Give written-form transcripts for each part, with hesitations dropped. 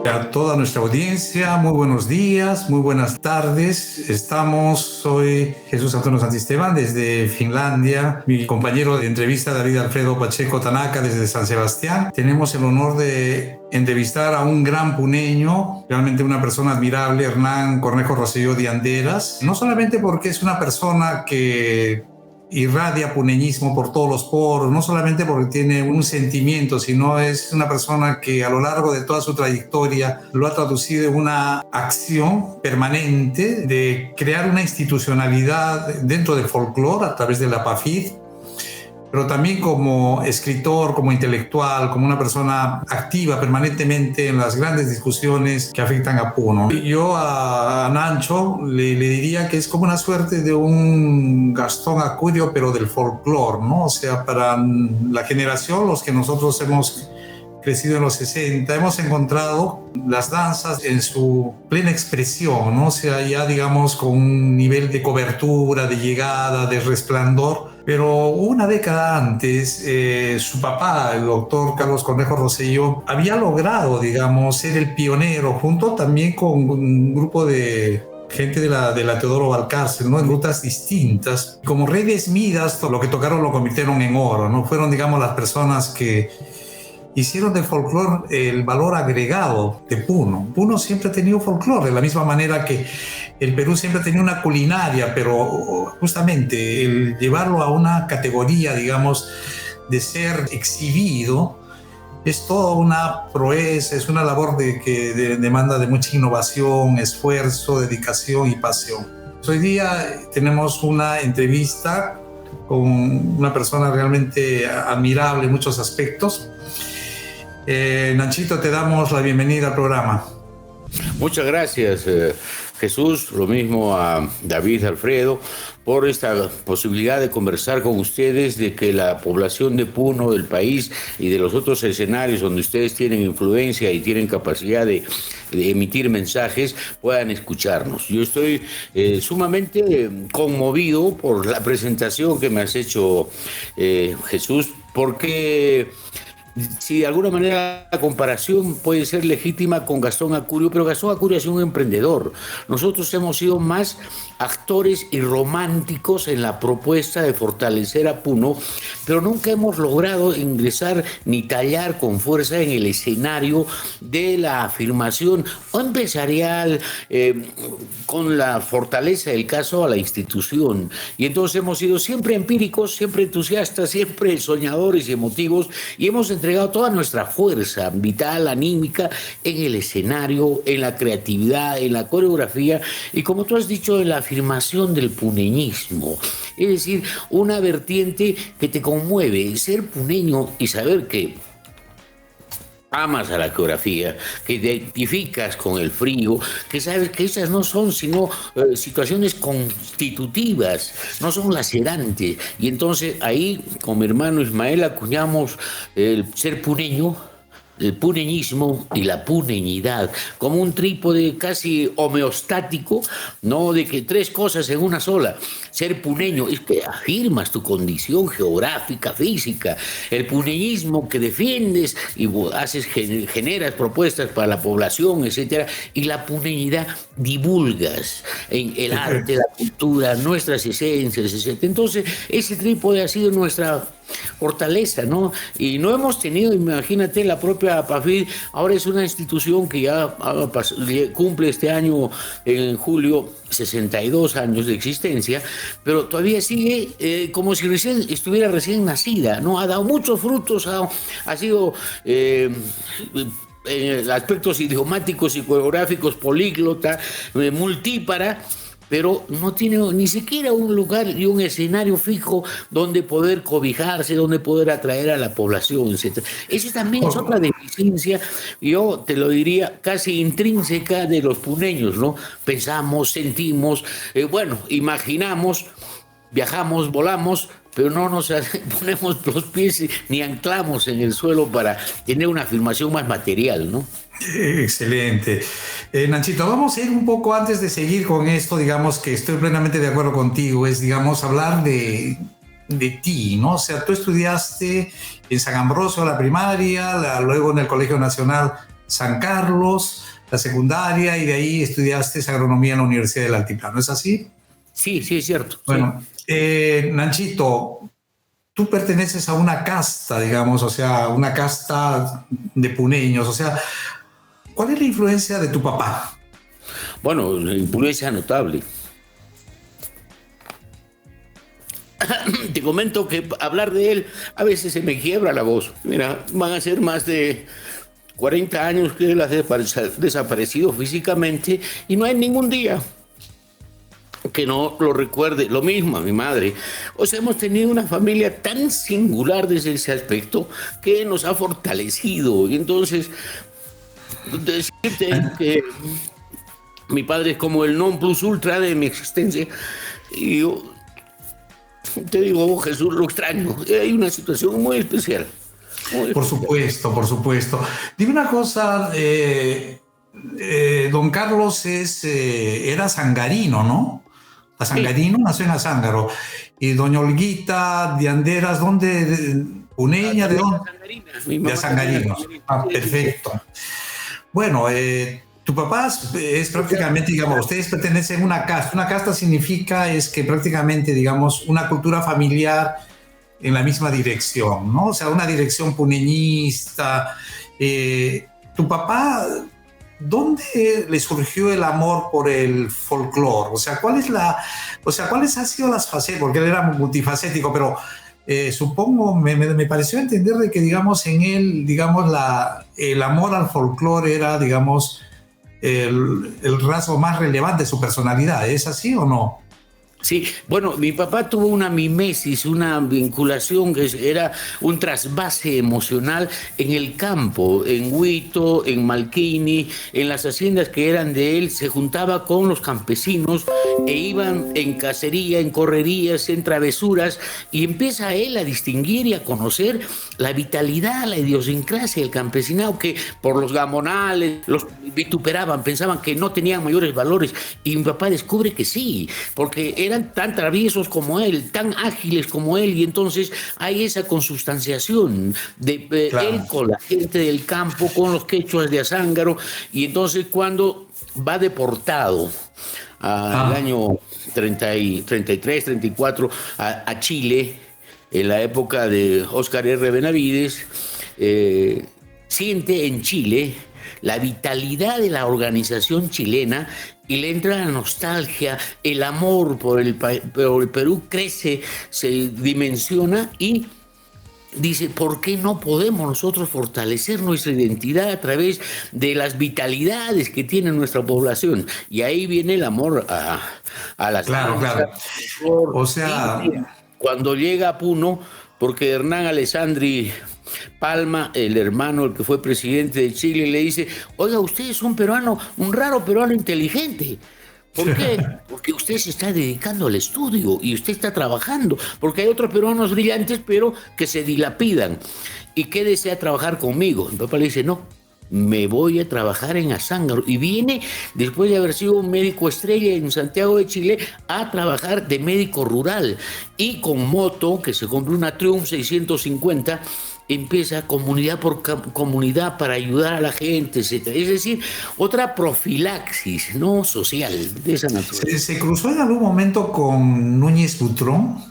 A toda nuestra audiencia, muy buenos días, muy buenas tardes. Soy Jesús Antonio Santisteban desde Finlandia, mi compañero de entrevista David Alfredo Pacheco Tanaka desde San Sebastián. Tenemos el honor de entrevistar a un gran puneño, realmente una persona admirable, Hernán Cornejo Rosselló de Anderas, no solamente porque es una persona que irradia puneñismo por todos los poros, no solamente porque tiene un sentimiento, sino es una persona que a lo largo de toda su trayectoria lo ha traducido en una acción permanente de crear una institucionalidad dentro del folclore a través de la PAFID, pero también como escritor, como intelectual, como una persona activa permanentemente en las grandes discusiones que afectan a Puno. Yo a Nacho le diría que es como una suerte de un Gastón Acurio, pero del folclore, ¿no? O sea, para la generación, los que nosotros hemos crecido en los 60, hemos encontrado las danzas en su plena expresión, ¿no? O sea, ya digamos con un nivel de cobertura, de llegada, de resplandor. Pero una década antes, su papá, el doctor Carlos Cornejo Rosselló, había logrado, digamos, ser el pionero, junto también con un grupo de gente de la Teodoro Valcárcel, ¿no? En rutas distintas. Como Redes Midas, lo que tocaron lo convirtieron en oro, ¿no? Fueron, digamos, las personas que hicieron del folclore el valor agregado de Puno. Puno siempre ha tenido folclore, de la misma manera que el Perú siempre ha tenido una culinaria, pero justamente el llevarlo a una categoría, digamos, de ser exhibido, es toda una proeza, es una labor que demanda de mucha innovación, esfuerzo, dedicación y pasión. Hoy día tenemos una entrevista con una persona realmente admirable en muchos aspectos. Nachito, te damos la bienvenida al programa. Muchas gracias, Jesús, lo mismo a David Alfredo, por esta posibilidad de conversar con ustedes, de que la población de Puno, del país y de los otros escenarios donde ustedes tienen influencia y tienen capacidad de emitir mensajes, puedan escucharnos. Yo estoy sumamente conmovido por la presentación que me has hecho, Jesús, porque si de alguna manera la comparación puede ser legítima con Gastón Acurio, pero Gastón Acurio ha sido un emprendedor. Nosotros hemos sido más actores y románticos en la propuesta de fortalecer a Puno, pero nunca hemos logrado ingresar ni tallar con fuerza en el escenario de la afirmación o empresarial, con la fortaleza del caso a la institución. Y entonces hemos sido siempre empíricos, siempre entusiastas, siempre soñadores y emotivos, y hemos entregado toda nuestra fuerza vital, anímica, en el escenario, en la creatividad, en la coreografía y, como tú has dicho, en la afirmación del puneñismo. Es decir, una vertiente que te conmueve, ser puneño y saber que amas a la coreografía, que te identificas con el frío, que sabes que esas no son sino situaciones constitutivas, no son lacerantes. Y entonces ahí con mi hermano Ismael acuñamos el ser puneño, el puneñismo y la puneñidad, como un trípode casi homeostático, no de que tres cosas en una sola. Ser puneño es que afirmas tu condición geográfica, física, el puneñismo que defiendes y generas propuestas para la población, etcétera, y la puneñidad divulgas en el arte, la cultura, nuestras esencias, etcétera. Entonces, ese trípode ha sido nuestra fortaleza, ¿no? Y no hemos tenido, imagínate, la propia PAFID, ahora es una institución que ya cumple este año, en julio, 62 años de existencia, pero todavía sigue como si estuviera recién nacida, ¿no? Ha dado muchos frutos, ha sido en aspectos idiomáticos y coreográficos políglota, multípara, pero no tiene ni siquiera un lugar y un escenario fijo donde poder cobijarse, donde poder atraer a la población, etc. Esa también es otra deficiencia, yo te lo diría, casi intrínseca de los puneños, ¿no? Pensamos, sentimos, imaginamos, viajamos, volamos, pero no nos ponemos los pies ni anclamos en el suelo para tener una afirmación más material, ¿no? Excelente. Nachito, vamos a ir un poco antes de seguir con esto, digamos que estoy plenamente de acuerdo contigo, es, digamos, hablar de ti, ¿no? O sea, tú estudiaste en San Ambrosio la primaria, luego en el Colegio Nacional San Carlos, la secundaria, y de ahí estudiaste agronomía en la Universidad del Altiplano. ¿Es así? Sí, sí, es cierto. Bueno, sí. Nachito, tú perteneces a una casta, digamos, o sea, una casta de puneños, o sea, ¿cuál es la influencia de tu papá? Bueno, la influencia notable. Te comento que hablar de él a veces se me quiebra la voz. Mira, van a ser más de 40 años que él ha desaparecido físicamente y no hay ningún día que no lo recuerde. Lo mismo a mi madre. O sea, hemos tenido una familia tan singular desde ese aspecto que nos ha fortalecido. Y entonces, decirte que mi padre es como el non plus ultra de mi existencia. Y yo te digo, oh, Jesús, lo extraño. Hay una situación muy especial. Por supuesto, por supuesto. Dime una cosa, don Carlos era sangarino, ¿no? Sangarino, nació en Azángaro. Y doña Olguita de Anderas, ¿dónde? ¿Puneña? ¿De dónde? De Azangarinos. Ah, perfecto. Bueno, tu papá es prácticamente, digamos, ustedes pertenecen a una casta. Una casta significa es que prácticamente, digamos, una cultura familiar en la misma dirección, ¿no? O sea, una dirección puneñista. Tu papá, ¿dónde le surgió el amor por el folclore? O sea, ¿cuáles han sido las facetas? Porque él era multifacético, pero supongo, me pareció entender de que, digamos, en él, digamos, el amor al folclore era, digamos, el rasgo más relevante de su personalidad. ¿Es así o no? Sí, bueno, mi papá tuvo una mimesis, una vinculación que era un trasvase emocional en el campo, en Huito, en Malquini, en las haciendas que eran de él. Se juntaba con los campesinos e iban en cacería, en correrías, en travesuras, y empieza él a distinguir y a conocer la vitalidad, la idiosincrasia del campesinado, que por los gamonales los vituperaban, pensaban que no tenían mayores valores, y mi papá descubre que sí, porque eran tan traviesos como él, tan ágiles como él, y entonces hay esa consubstanciación de Claro. él con la gente del campo, con los quechuas de Azángaro, y entonces cuando va deportado al año 33, 34 a Chile, en la época de Óscar R. Benavides, siente en Chile la vitalidad de la organización chilena y le entra la nostalgia, el amor por el Perú crece, se dimensiona y dice, ¿por qué no podemos nosotros fortalecer nuestra identidad a través de las vitalidades que tiene nuestra población? Y ahí viene el amor a las Claro, claro. O sea, cuando llega a Puno, porque Hernán Alessandri Palma, el hermano, el que fue presidente de Chile, le dice, oiga, usted es un peruano, un raro peruano inteligente. ¿Por qué? Porque usted se está dedicando al estudio y usted está trabajando, porque hay otros peruanos brillantes, pero que se dilapidan. ¿Y qué desea trabajar conmigo? Mi papá le dice, no, me voy a trabajar en Azángaro. Y viene, después de haber sido un médico estrella en Santiago de Chile, a trabajar de médico rural. Y con moto, que se compró una Triumph 650, empieza comunidad por comunidad para ayudar a la gente, etc. Es decir, otra profilaxis, ¿no? Social, de esa naturaleza. ¿Se cruzó en algún momento con Núñez Butrón?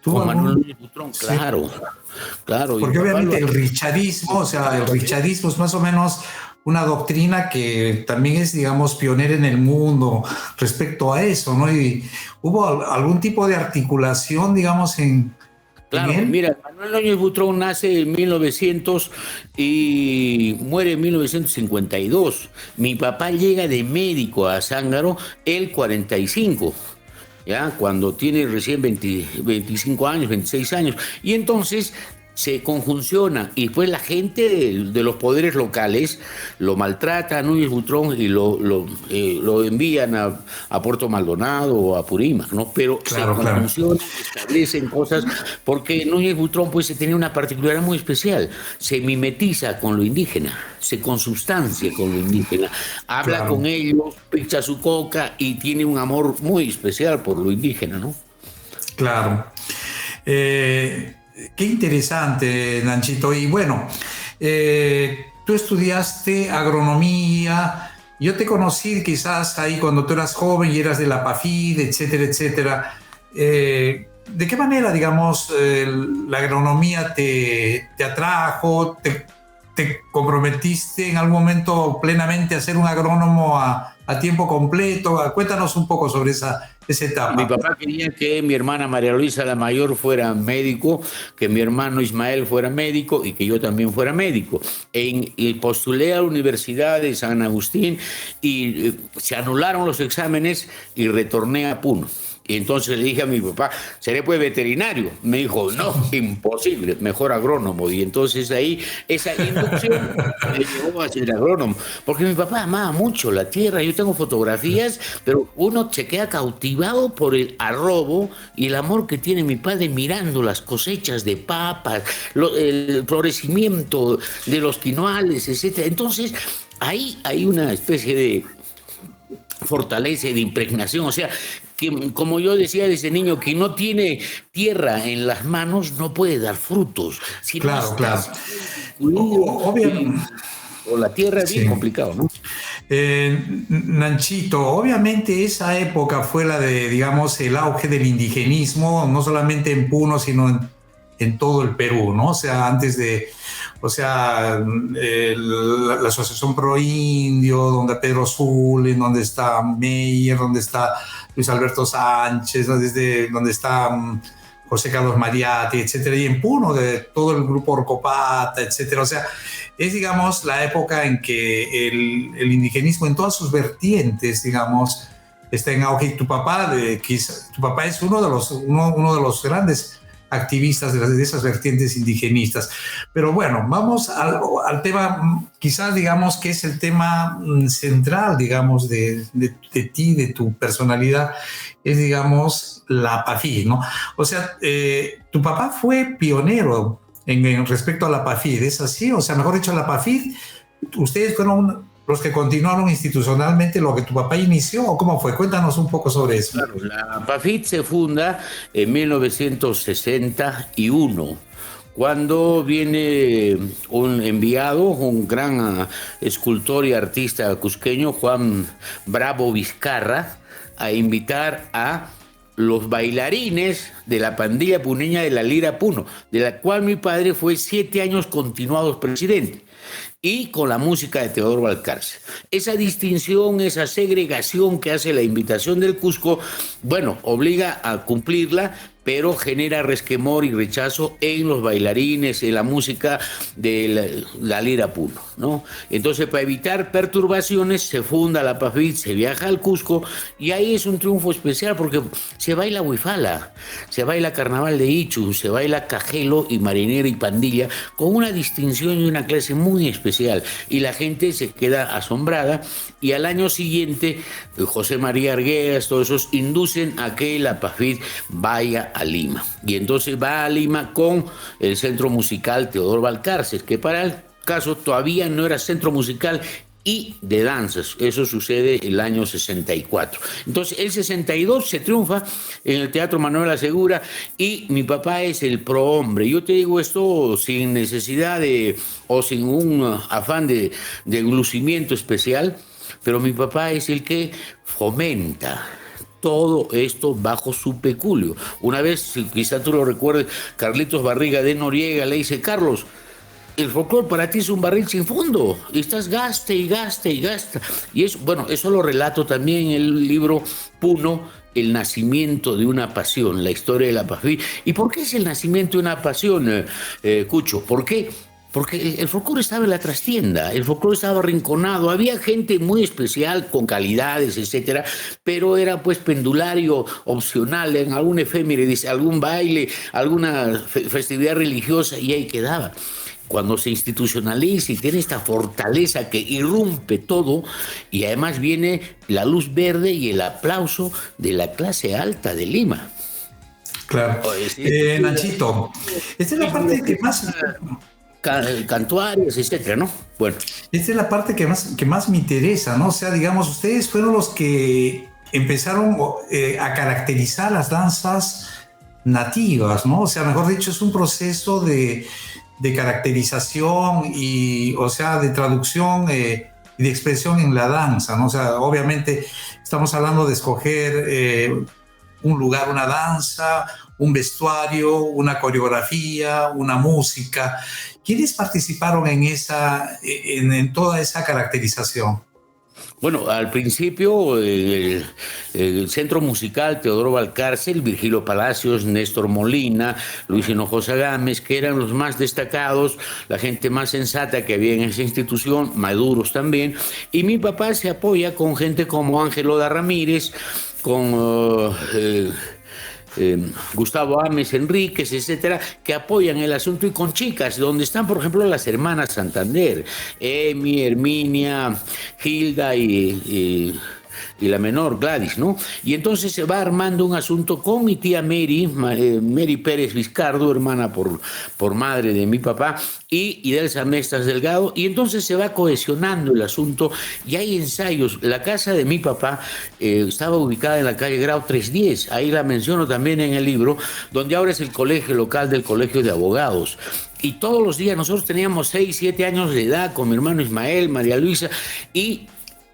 Con Manuel Núñez Butrón, claro, sí. Claro. Porque obviamente el richardismo, o sea, el richardismo es más o menos una doctrina que también es, digamos, pionera en el mundo respecto a eso, ¿no? Y hubo algún tipo de articulación, digamos, Claro, mira, Manuel Núñez Butrón nace en 1900 y muere en 1952. Mi papá llega de médico a Azángaro el 45, ¿ya? Cuando tiene recién 25 años, 26 años. Y entonces se conjunciona y después la gente de los poderes locales lo maltrata a Núñez Butrón y lo envían a Puerto Maldonado o a Apurímac, ¿no? Pero claro, se conjuncionan, establecen cosas, porque Núñez Butrón pues tenía una particularidad muy especial, se mimetiza con lo indígena, se consubstancia con lo indígena, habla con ellos, picha su coca y tiene un amor muy especial por lo indígena, ¿no? Claro. Qué interesante, Nachito. Y bueno, tú estudiaste agronomía. Yo te conocí quizás ahí cuando tú eras joven y eras de la PAFID, etcétera, etcétera. ¿De qué manera, digamos, la agronomía te atrajo? ¿Te comprometiste en algún momento plenamente a ser un agrónomo a tiempo completo? Cuéntanos un poco sobre esa etapa. Mi papá quería que mi hermana María Luisa, la mayor, fuera médico, que mi hermano Ismael fuera médico y que yo también fuera médico. Y postulé a la Universidad de San Agustín y se anularon los exámenes y retorné a Puno. Y entonces le dije a mi papá, ¿seré pues veterinario? Me dijo, no, imposible, mejor agrónomo. Y entonces ahí esa inducción me llevó a ser agrónomo. Porque mi papá amaba mucho la tierra. Yo tengo fotografías, pero uno se queda cautivado por el arrobo y el amor que tiene mi padre mirando las cosechas de papas, el florecimiento de los quinoales, etc. Entonces ahí hay una especie de fortaleza y de impregnación, o sea, que como yo decía desde niño, que no tiene tierra en las manos no puede dar frutos. Si claro, no claro. Obviamente. O la tierra es bien complicado, ¿no? Nanchito, obviamente esa época fue la de, digamos, el auge del indigenismo, no solamente en Puno, sino en todo el Perú, ¿no? O sea, antes de... O sea, la Asociación Pro Indio, donde Pedro Zullen, donde está Meyer, donde está Luis Alberto Sánchez, donde está José Carlos Mariatti, etcétera, y en Puno, de todo el grupo Orcopata, etcétera. O sea, es, digamos, la época en que el indigenismo en todas sus vertientes, digamos, está en auge. Y tu papá es uno de los grandes activistas de esas vertientes indigenistas. Pero bueno, vamos al tema, quizás digamos que es el tema central, digamos, de ti, de tu personalidad, es, digamos, la PAFID, ¿no? O sea, tu papá fue pionero en respecto a la PAFID, ¿es así? O sea, mejor dicho, la PAFID, ustedes fueron los que continuaron institucionalmente lo que tu papá inició, ¿o cómo fue? Cuéntanos un poco sobre eso. Claro, la PAFID se funda en 1961, cuando viene un enviado, un gran escultor y artista cusqueño, Juan Bravo Vizcarra, a invitar a los bailarines de la pandilla puneña de la Lira Puno, de la cual mi padre fue 7 años continuados presidente, y con la música de Teodoro Valcárcel. Esa distinción, esa segregación que hace la invitación del Cusco, bueno, obliga a cumplirla, pero genera resquemor y rechazo en los bailarines, en la música de la Lira Puno, ¿no? Entonces, para evitar perturbaciones, se funda la PAFID, se viaja al Cusco, y ahí es un triunfo especial porque se baila huifala, se baila carnaval de Ichu, se baila cajelo y marinera y pandilla, con una distinción y una clase muy especial, y la gente se queda asombrada, y al año siguiente, José María Arguedas, todos esos inducen a que la PAFID vaya a Lima. Y entonces va a Lima con el Centro Musical Teodoro Valcárcel, que para el caso todavía no era centro musical y de danzas. Eso sucede el año 64. Entonces, el 62 se triunfa en el Teatro Manuel Asegura y mi papá es el prohombre. Yo te digo esto sin necesidad o sin un afán de lucimiento especial, pero mi papá es el que fomenta todo esto bajo su peculio. Una vez, quizá tú lo recuerdes, Carlitos Barriga de Noriega le dice: Carlos, el folclore para ti es un barril sin fondo, y estás gaste y gaste y gasta. Y eso, bueno, eso lo relato también en el libro Puno, el nacimiento de una pasión, la historia de la PAFID. ¿Y por qué es el nacimiento de una pasión, Cucho? ¿Por qué? Porque el folclore estaba en la trastienda, el folclore estaba arrinconado, había gente muy especial, con calidades, etcétera, pero era pues pendulario, opcional, en algún efeméride, algún baile, alguna festividad religiosa, y ahí quedaba. Cuando se institucionaliza y tiene esta fortaleza que irrumpe todo, y además viene la luz verde y el aplauso de la clase alta de Lima. Claro. Nachito, esta es la parte que más... Cantuarios, etcétera, ¿no? Bueno. Esta es la parte que más me interesa, ¿no? O sea, digamos, ustedes fueron los que empezaron a caracterizar las danzas nativas, ¿no? O sea, mejor dicho, es un proceso de de caracterización y, o sea, de traducción y de expresión en la danza, ¿no? O sea, obviamente estamos hablando de escoger un lugar, una danza, un vestuario, una coreografía, una música. ¿Quiénes participaron en toda esa caracterización? Bueno, al principio el Centro Musical Teodoro Valcárcel, Virgilio Palacios, Néstor Molina, Luis Hinojosa Gámez, que eran los más destacados, la gente más sensata que había en esa institución, maduros también, y mi papá se apoya con gente como Ángelo da Ramírez, con Gustavo Ames Enríquez, etcétera, que apoyan el asunto, y con chicas, donde están, por ejemplo, las hermanas Santander, Emi, Herminia, Hilda y la menor, Gladys, ¿no? Y entonces se va armando un asunto con mi tía Mary, Mary Pérez Vizcardo, hermana por madre de mi papá, y Idelsa Mestas Delgado, y entonces se va cohesionando el asunto, y hay ensayos. La casa de mi papá estaba ubicada en la calle Grau 310, ahí la menciono también en el libro, donde ahora es el colegio local del Colegio de Abogados. Y todos los días nosotros teníamos 6, 7 años de edad con mi hermano Ismael, María Luisa, y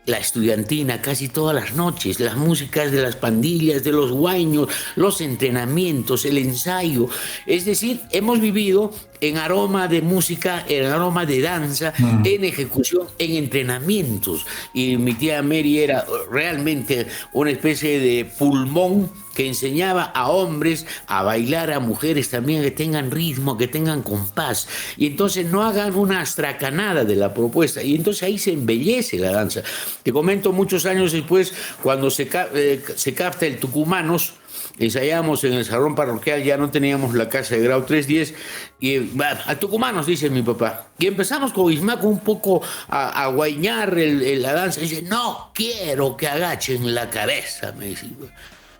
la estudiantina casi todas las noches, las músicas de las pandillas, de los guaños, los entrenamientos, el ensayo. Es decir, hemos vivido en aroma de música, en aroma de danza, en ejecución, en entrenamientos. Y mi tía Mary era realmente una especie de pulmón que enseñaba a hombres a bailar, a mujeres también, que tengan ritmo, que tengan compás, y entonces no hagan una astracanada de la propuesta, y entonces ahí se embellece la danza. Te comento, muchos años después, cuando se capta el Tucumanos, ensayamos en el salón parroquial, ya no teníamos la casa de Grau 310, y al Tucumanos, dice mi papá, y empezamos con Ismaco un poco a guaiñar la danza, y dice, no quiero que agachen la cabeza, me dice,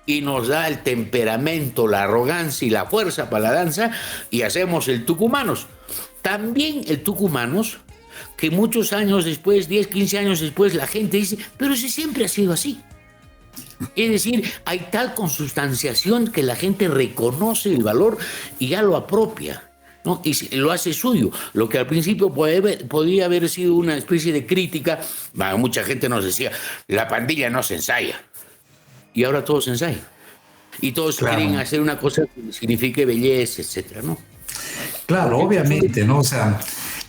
y nos da el temperamento, la arrogancia y la fuerza para la danza, y hacemos el Tucumanos. También el Tucumanos, que muchos años después, 10, 15 años después, la gente dice, pero si siempre ha sido así. Es decir, hay tal consustanciación que la gente reconoce el valor y ya lo apropia, ¿no? Y lo hace suyo. Lo que al principio podía haber sido una especie de crítica, mucha gente nos decía, la pandilla no se ensaya. Y ahora todos ensayan. Y todos quieren hacer una cosa que signifique belleza, etcétera, ¿no? Claro, obviamente, ¿no? O sea,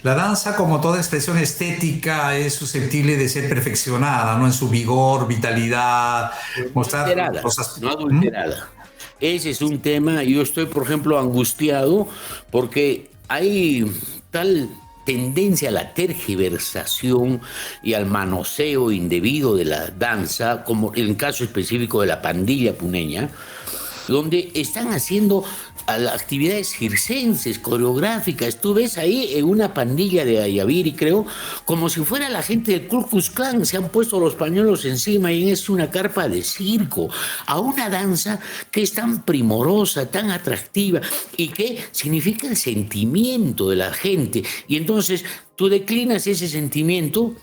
la danza, como toda expresión estética, es susceptible de ser perfeccionada, ¿no? En su vigor, vitalidad, mostrar cosas. No adulterada. Ese es un tema. Yo estoy, por ejemplo, angustiado porque hay tal tendencia a la tergiversación y al manoseo indebido de la danza, como en el caso específico de la pandilla puneña, donde están haciendo actividades circenses, coreográficas. Tú ves ahí en una pandilla de Ayaviri, creo, como si fuera la gente del Ku Klux Klan, se han puesto los pañuelos encima y es una carpa de circo, a una danza que es tan primorosa, tan atractiva y que significa el sentimiento de la gente. Y entonces tú declinas ese sentimiento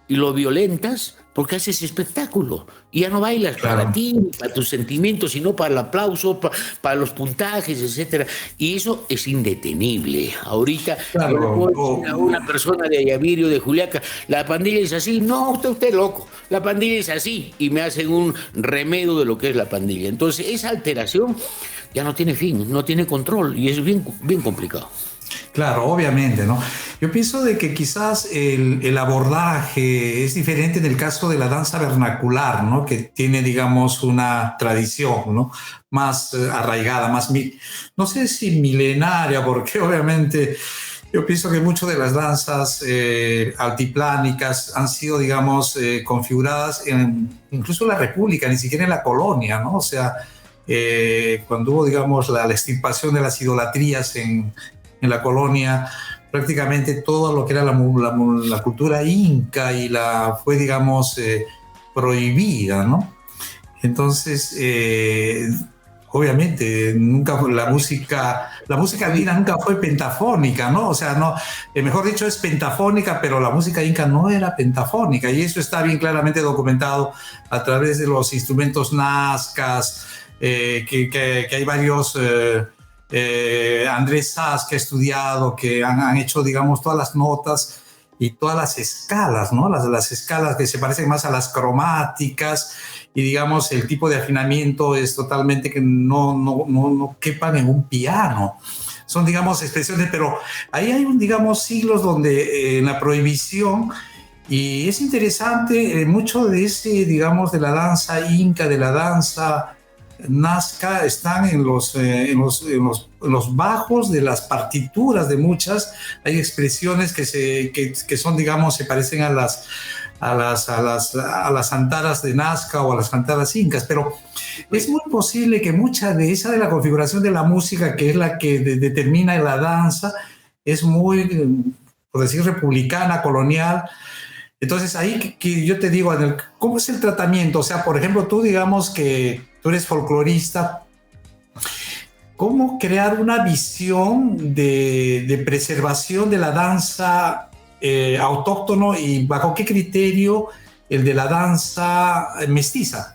y lo violentas porque haces espectáculo y ya no bailas para ti, para tus sentimientos, sino para el aplauso, para los puntajes, etcétera. Y eso es indetenible. Ahorita yo le puedo decir a una persona de Ayaviri o de Juliaca, la pandilla es así. No, usted es loco, la pandilla es así. Y me hacen un remedio de lo que es la pandilla. Entonces esa alteración ya no tiene fin, no tiene control y es bien, bien complicado. Claro, obviamente, ¿no? Yo pienso de que quizás el abordaje es diferente en el caso de la danza vernacular, ¿no? Que tiene, digamos, una tradición, ¿no? Más arraigada, más, no sé si milenaria, porque obviamente yo pienso que muchas de las danzas altiplánicas han sido, digamos, configuradas incluso en la República, ni siquiera en la colonia, ¿no? O sea, cuando hubo, digamos, la extirpación de las idolatrías en la colonia, prácticamente todo lo que era la cultura inca fue, digamos, prohibida, ¿no? Entonces, obviamente, nunca la música andina nunca fue pentafónica, ¿no? O sea, no, mejor dicho, es pentafónica, pero la música inca no era pentafónica, y eso está bien claramente documentado a través de los instrumentos nazcas, que hay varios Andrés Saz, que ha estudiado, que han hecho, digamos, todas las notas y todas las escalas, ¿no? Las escalas que se parecen más a las cromáticas, y digamos el tipo de afinamiento es totalmente que no quepan en un piano. Son, digamos, expresiones, pero ahí hay, digamos, siglos donde en la prohibición, y es interesante, mucho de ese, digamos, de la danza inca, de la danza nazca, están en los bajos de las partituras de muchas. Hay expresiones que son, digamos, se parecen a las antaras de Nazca o a las antaras incas, pero es muy posible que mucha de esa de la configuración de la música, que es la que determina la danza, es muy, por decir, republicana, colonial. Entonces ahí que yo te digo, ¿cómo es el tratamiento? O sea, por ejemplo, tú digamos que tú eres folclorista, ¿cómo crear una visión de preservación de la danza autóctono, y bajo qué criterio el de la danza mestiza?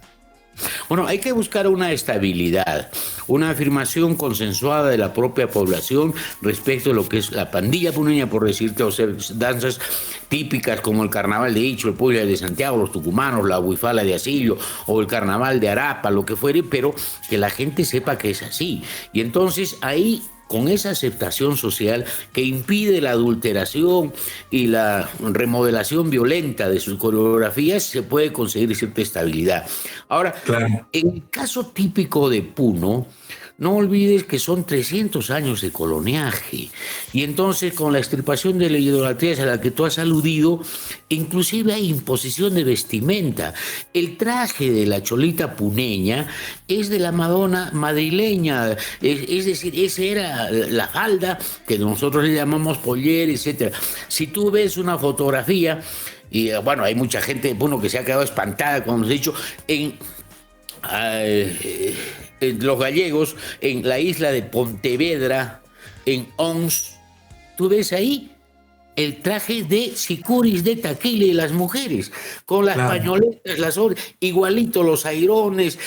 Bueno, hay que buscar una estabilidad, una afirmación consensuada de la propia población respecto a lo que es la pandilla puneña, por decirte, o sea, danzas típicas como el carnaval de Icho, el Puebla de Santiago, los tucumanos, la huifala de Asillo o el carnaval de Arapa, lo que fuere, pero que la gente sepa que es así. Y entonces ahí, con esa aceptación social que impide la adulteración y la remodelación violenta de sus coreografías, se puede conseguir cierta estabilidad. Ahora, Claro. en el caso típico de Puno, no olvides que son 300 años de coloniaje, y entonces con la extirpación de la idolatría a la que tú has aludido, inclusive hay imposición de vestimenta. El traje de la cholita puneña es de la Madonna madrileña, es decir, esa era la falda que nosotros le llamamos pollera, etc. Si tú ves una fotografía, y bueno, hay mucha gente de Puno que se ha quedado espantada, como hemos dicho, en los gallegos, en la isla de Pontevedra, en Ons, tú ves ahí el traje de sicuris de taquile de las mujeres, con las pañoletas, igualito los airones,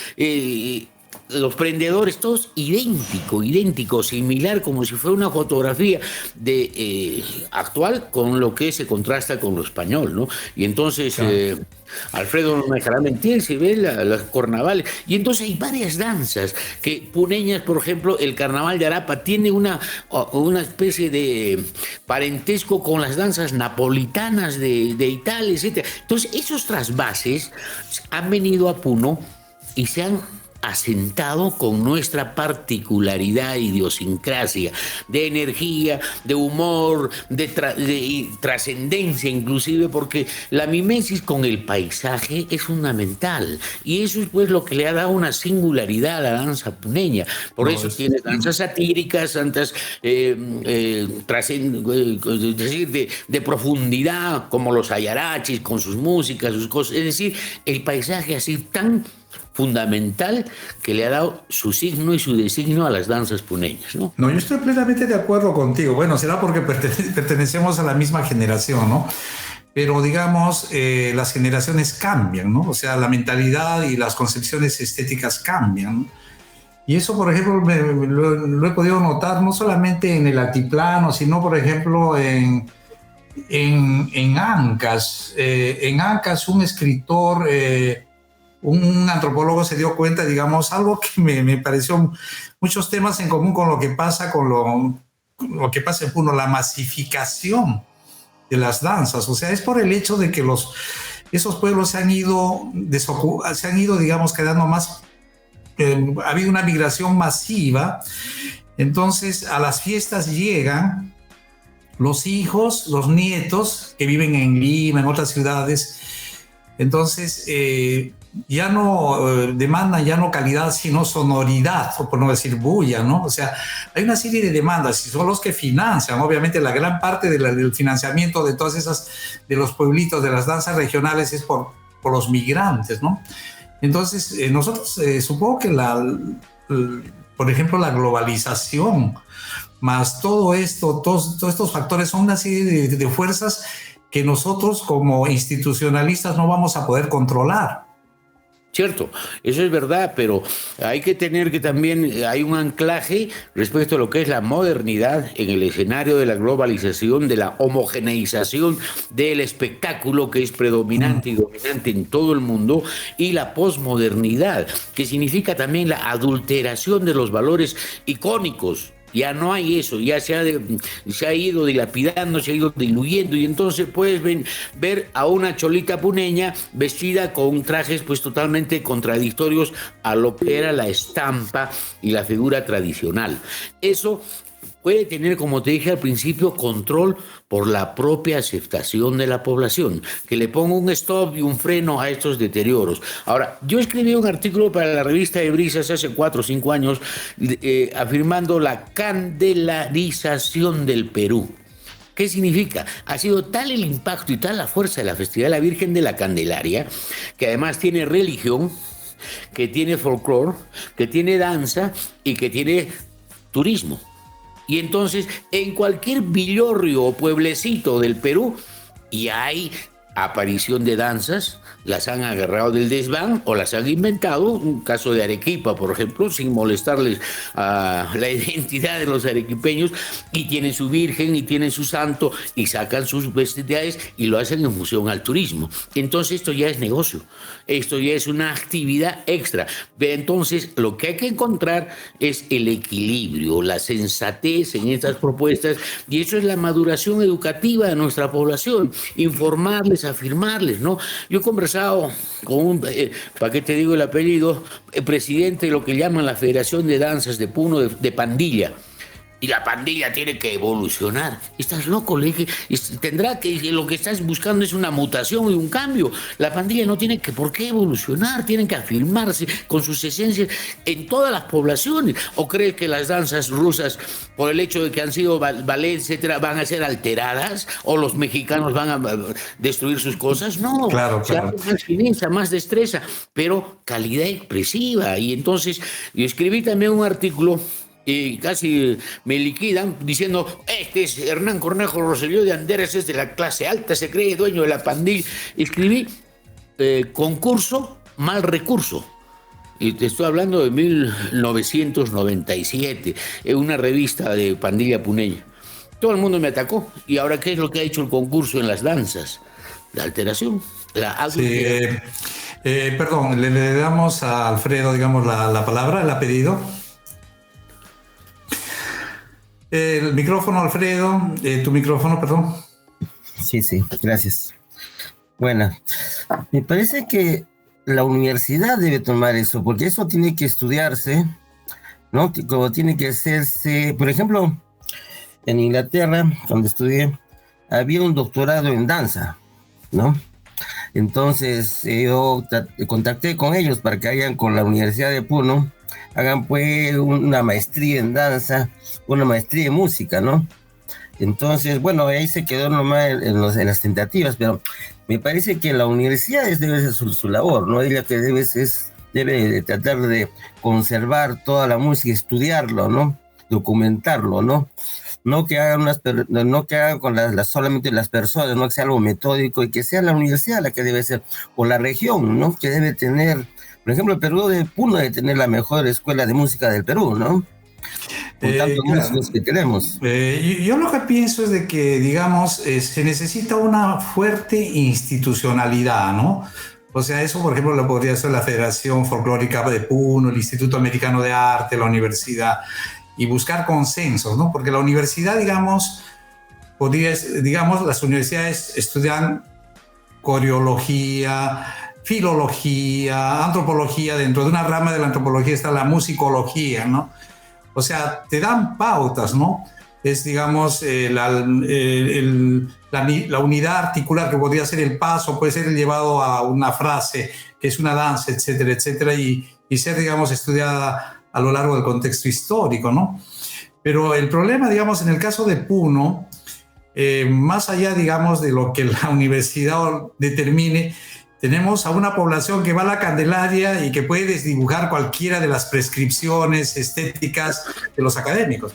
los prendedores, todos idéntico, similar, como si fuera una fotografía actual, con lo que se contrasta con lo español, ¿no? Y entonces Alfredo no me dejará mentir, si ve los carnavales. Y entonces hay varias danzas que puneñas, por ejemplo, el carnaval de Arapa tiene una especie de parentesco con las danzas napolitanas de Italia, etc. Entonces esos trasvases han venido a Puno y se han asentado con nuestra particularidad, idiosincrasia, de energía, de humor, de trascendencia inclusive, porque la mimesis con el paisaje es fundamental, y eso es pues lo que le ha dado una singularidad a la danza puneña. Por eso tiene danzas satíricas, danzas de profundidad, como los ayarachis, con sus músicas, sus cosas, es decir, el paisaje así tan fundamental que le ha dado su signo y su designio a las danzas puneñas, ¿no? No, yo estoy plenamente de acuerdo contigo. Bueno, será porque pertenecemos a la misma generación, ¿no? Pero digamos, las generaciones cambian, ¿no? O sea, la mentalidad y las concepciones estéticas cambian, ¿no? Y eso, por ejemplo, lo he podido notar no solamente en el altiplano, sino, por ejemplo, en Ancas. En Ancas, un escritor... un antropólogo se dio cuenta, digamos, algo que me pareció muchos temas en común con lo que pasa lo que pasa en Puno, la masificación de las danzas. O sea, es por el hecho de que esos pueblos se han ido, digamos, quedando más, ha habido una migración masiva. Entonces a las fiestas llegan los hijos, los nietos que viven en Lima, en otras ciudades. Entonces ya no demandan ya no calidad, sino sonoridad, o por no decir bulla, ¿no? O sea, hay una serie de demandas y son los que financian, obviamente la gran parte del financiamiento de todas esas, de los pueblitos, de las danzas regionales es por los migrantes, ¿no? Entonces nosotros supongo que por ejemplo la globalización más todo esto, todos estos factores son una serie de fuerzas que nosotros como institucionalistas no vamos a poder controlar. Cierto, eso es verdad, pero hay que tener que también hay un anclaje respecto a lo que es la modernidad en el escenario de la globalización, de la homogeneización del espectáculo que es predominante y dominante en todo el mundo, y la posmodernidad, que significa también la adulteración de los valores icónicos. Ya no hay eso, ya se ha ido dilapidando, se ha ido diluyendo, y entonces puedes ver a una cholita puneña vestida con trajes pues totalmente contradictorios a lo que era la estampa y la figura tradicional. Eso puede tener, como te dije al principio, control por la propia aceptación de la población, que le ponga un stop y un freno a estos deterioros. Ahora, yo escribí un artículo para la revista de Brisas hace 4 o 5 años afirmando la candelarización del Perú. ¿Qué significa? Ha sido tal el impacto y tal la fuerza de la festividad de la Virgen de la Candelaria, que además tiene religión, que tiene folclore, que tiene danza y que tiene turismo. Y entonces, en cualquier villorrio o pueblecito del Perú, y hay aparición de danzas, las han agarrado del desván o las han inventado, un caso de Arequipa, por ejemplo, sin molestarles a la identidad de los arequipeños, y tienen su virgen y tienen su santo y sacan sus festividades y lo hacen en función al turismo. Entonces esto ya es negocio, esto ya es una actividad extra. Entonces lo que hay que encontrar es el equilibrio, la sensatez en estas propuestas, y eso es la maduración educativa de nuestra población, informarles, afirmarles, ¿no? Yo he conversado con un, ¿para qué te digo el apellido? El presidente de lo que llaman la Federación de Danzas de Puno, de Pandilla. Y la pandilla tiene que evolucionar. Estás loco, le dije. Tendrá que, lo que estás buscando es una mutación y un cambio. La pandilla no tiene por qué evolucionar, tienen que afirmarse con sus esencias en todas las poblaciones. ¿O crees que las danzas rusas, por el hecho de que han sido ballet, etcétera, van a ser alteradas? ¿O los mexicanos van a destruir sus cosas? No, claro. Más fineza, más destreza, pero calidad expresiva. Y entonces yo escribí también un artículo y casi me liquidan diciendo: este es Hernán Cornejo Rosselló de Anderes, es de la clase alta, se cree dueño de la pandilla. Escribí concurso, mal recurso. Y te estoy hablando de 1997, en una revista de pandilla puneña. Todo el mundo me atacó. ¿Y ahora qué es lo que ha hecho el concurso en las danzas? La alteración, la adulteración. Perdón, le damos a Alfredo, digamos, la palabra, el pedido. El micrófono, Alfredo, tu micrófono, perdón. Sí, gracias. Bueno, me parece que la universidad debe tomar eso, porque eso tiene que estudiarse, ¿no? Como tiene que hacerse, por ejemplo, en Inglaterra, donde estudié, había un doctorado en danza, ¿no? Entonces yo contacté con ellos para que hagan con la Universidad de Puno, hagan pues una maestría en danza, una maestría en música, ¿no? Entonces, bueno, ahí se quedó nomás en las tentativas, pero me parece que la universidad debe ser su labor, ¿no? Ella que debe tratar de conservar toda la música, estudiarlo, ¿no? Documentarlo, ¿no? No que hagan con solamente las personas, no que sea algo metódico, y que sea la universidad la que debe ser, o la región, ¿no? Que debe tener, por ejemplo, el Perú de Puno debe tener la mejor escuela de música del Perú, ¿no? Con tantos músicos que tenemos. Yo lo que pienso es de que, digamos, se necesita una fuerte institucionalidad, ¿no? O sea, eso, por ejemplo, lo podría hacer la Federación Folclórica de Puno, el Instituto Americano de Arte, la universidad, y buscar consensos, ¿no? Porque la universidad, digamos, las universidades estudian coreología, filología, antropología. Dentro de una rama de la antropología está la musicología, ¿no? O sea, te dan pautas, ¿no? Es, digamos, la unidad articular, que podría ser el paso, puede ser llevado a una frase, que es una danza, etcétera, etcétera, y ser, digamos, estudiada a lo largo del contexto histórico, ¿no? Pero el problema, digamos, en el caso de Puno, más allá, digamos, de lo que la universidad determine, tenemos a una población que va a la Candelaria y que puede desdibujar cualquiera de las prescripciones estéticas de los académicos.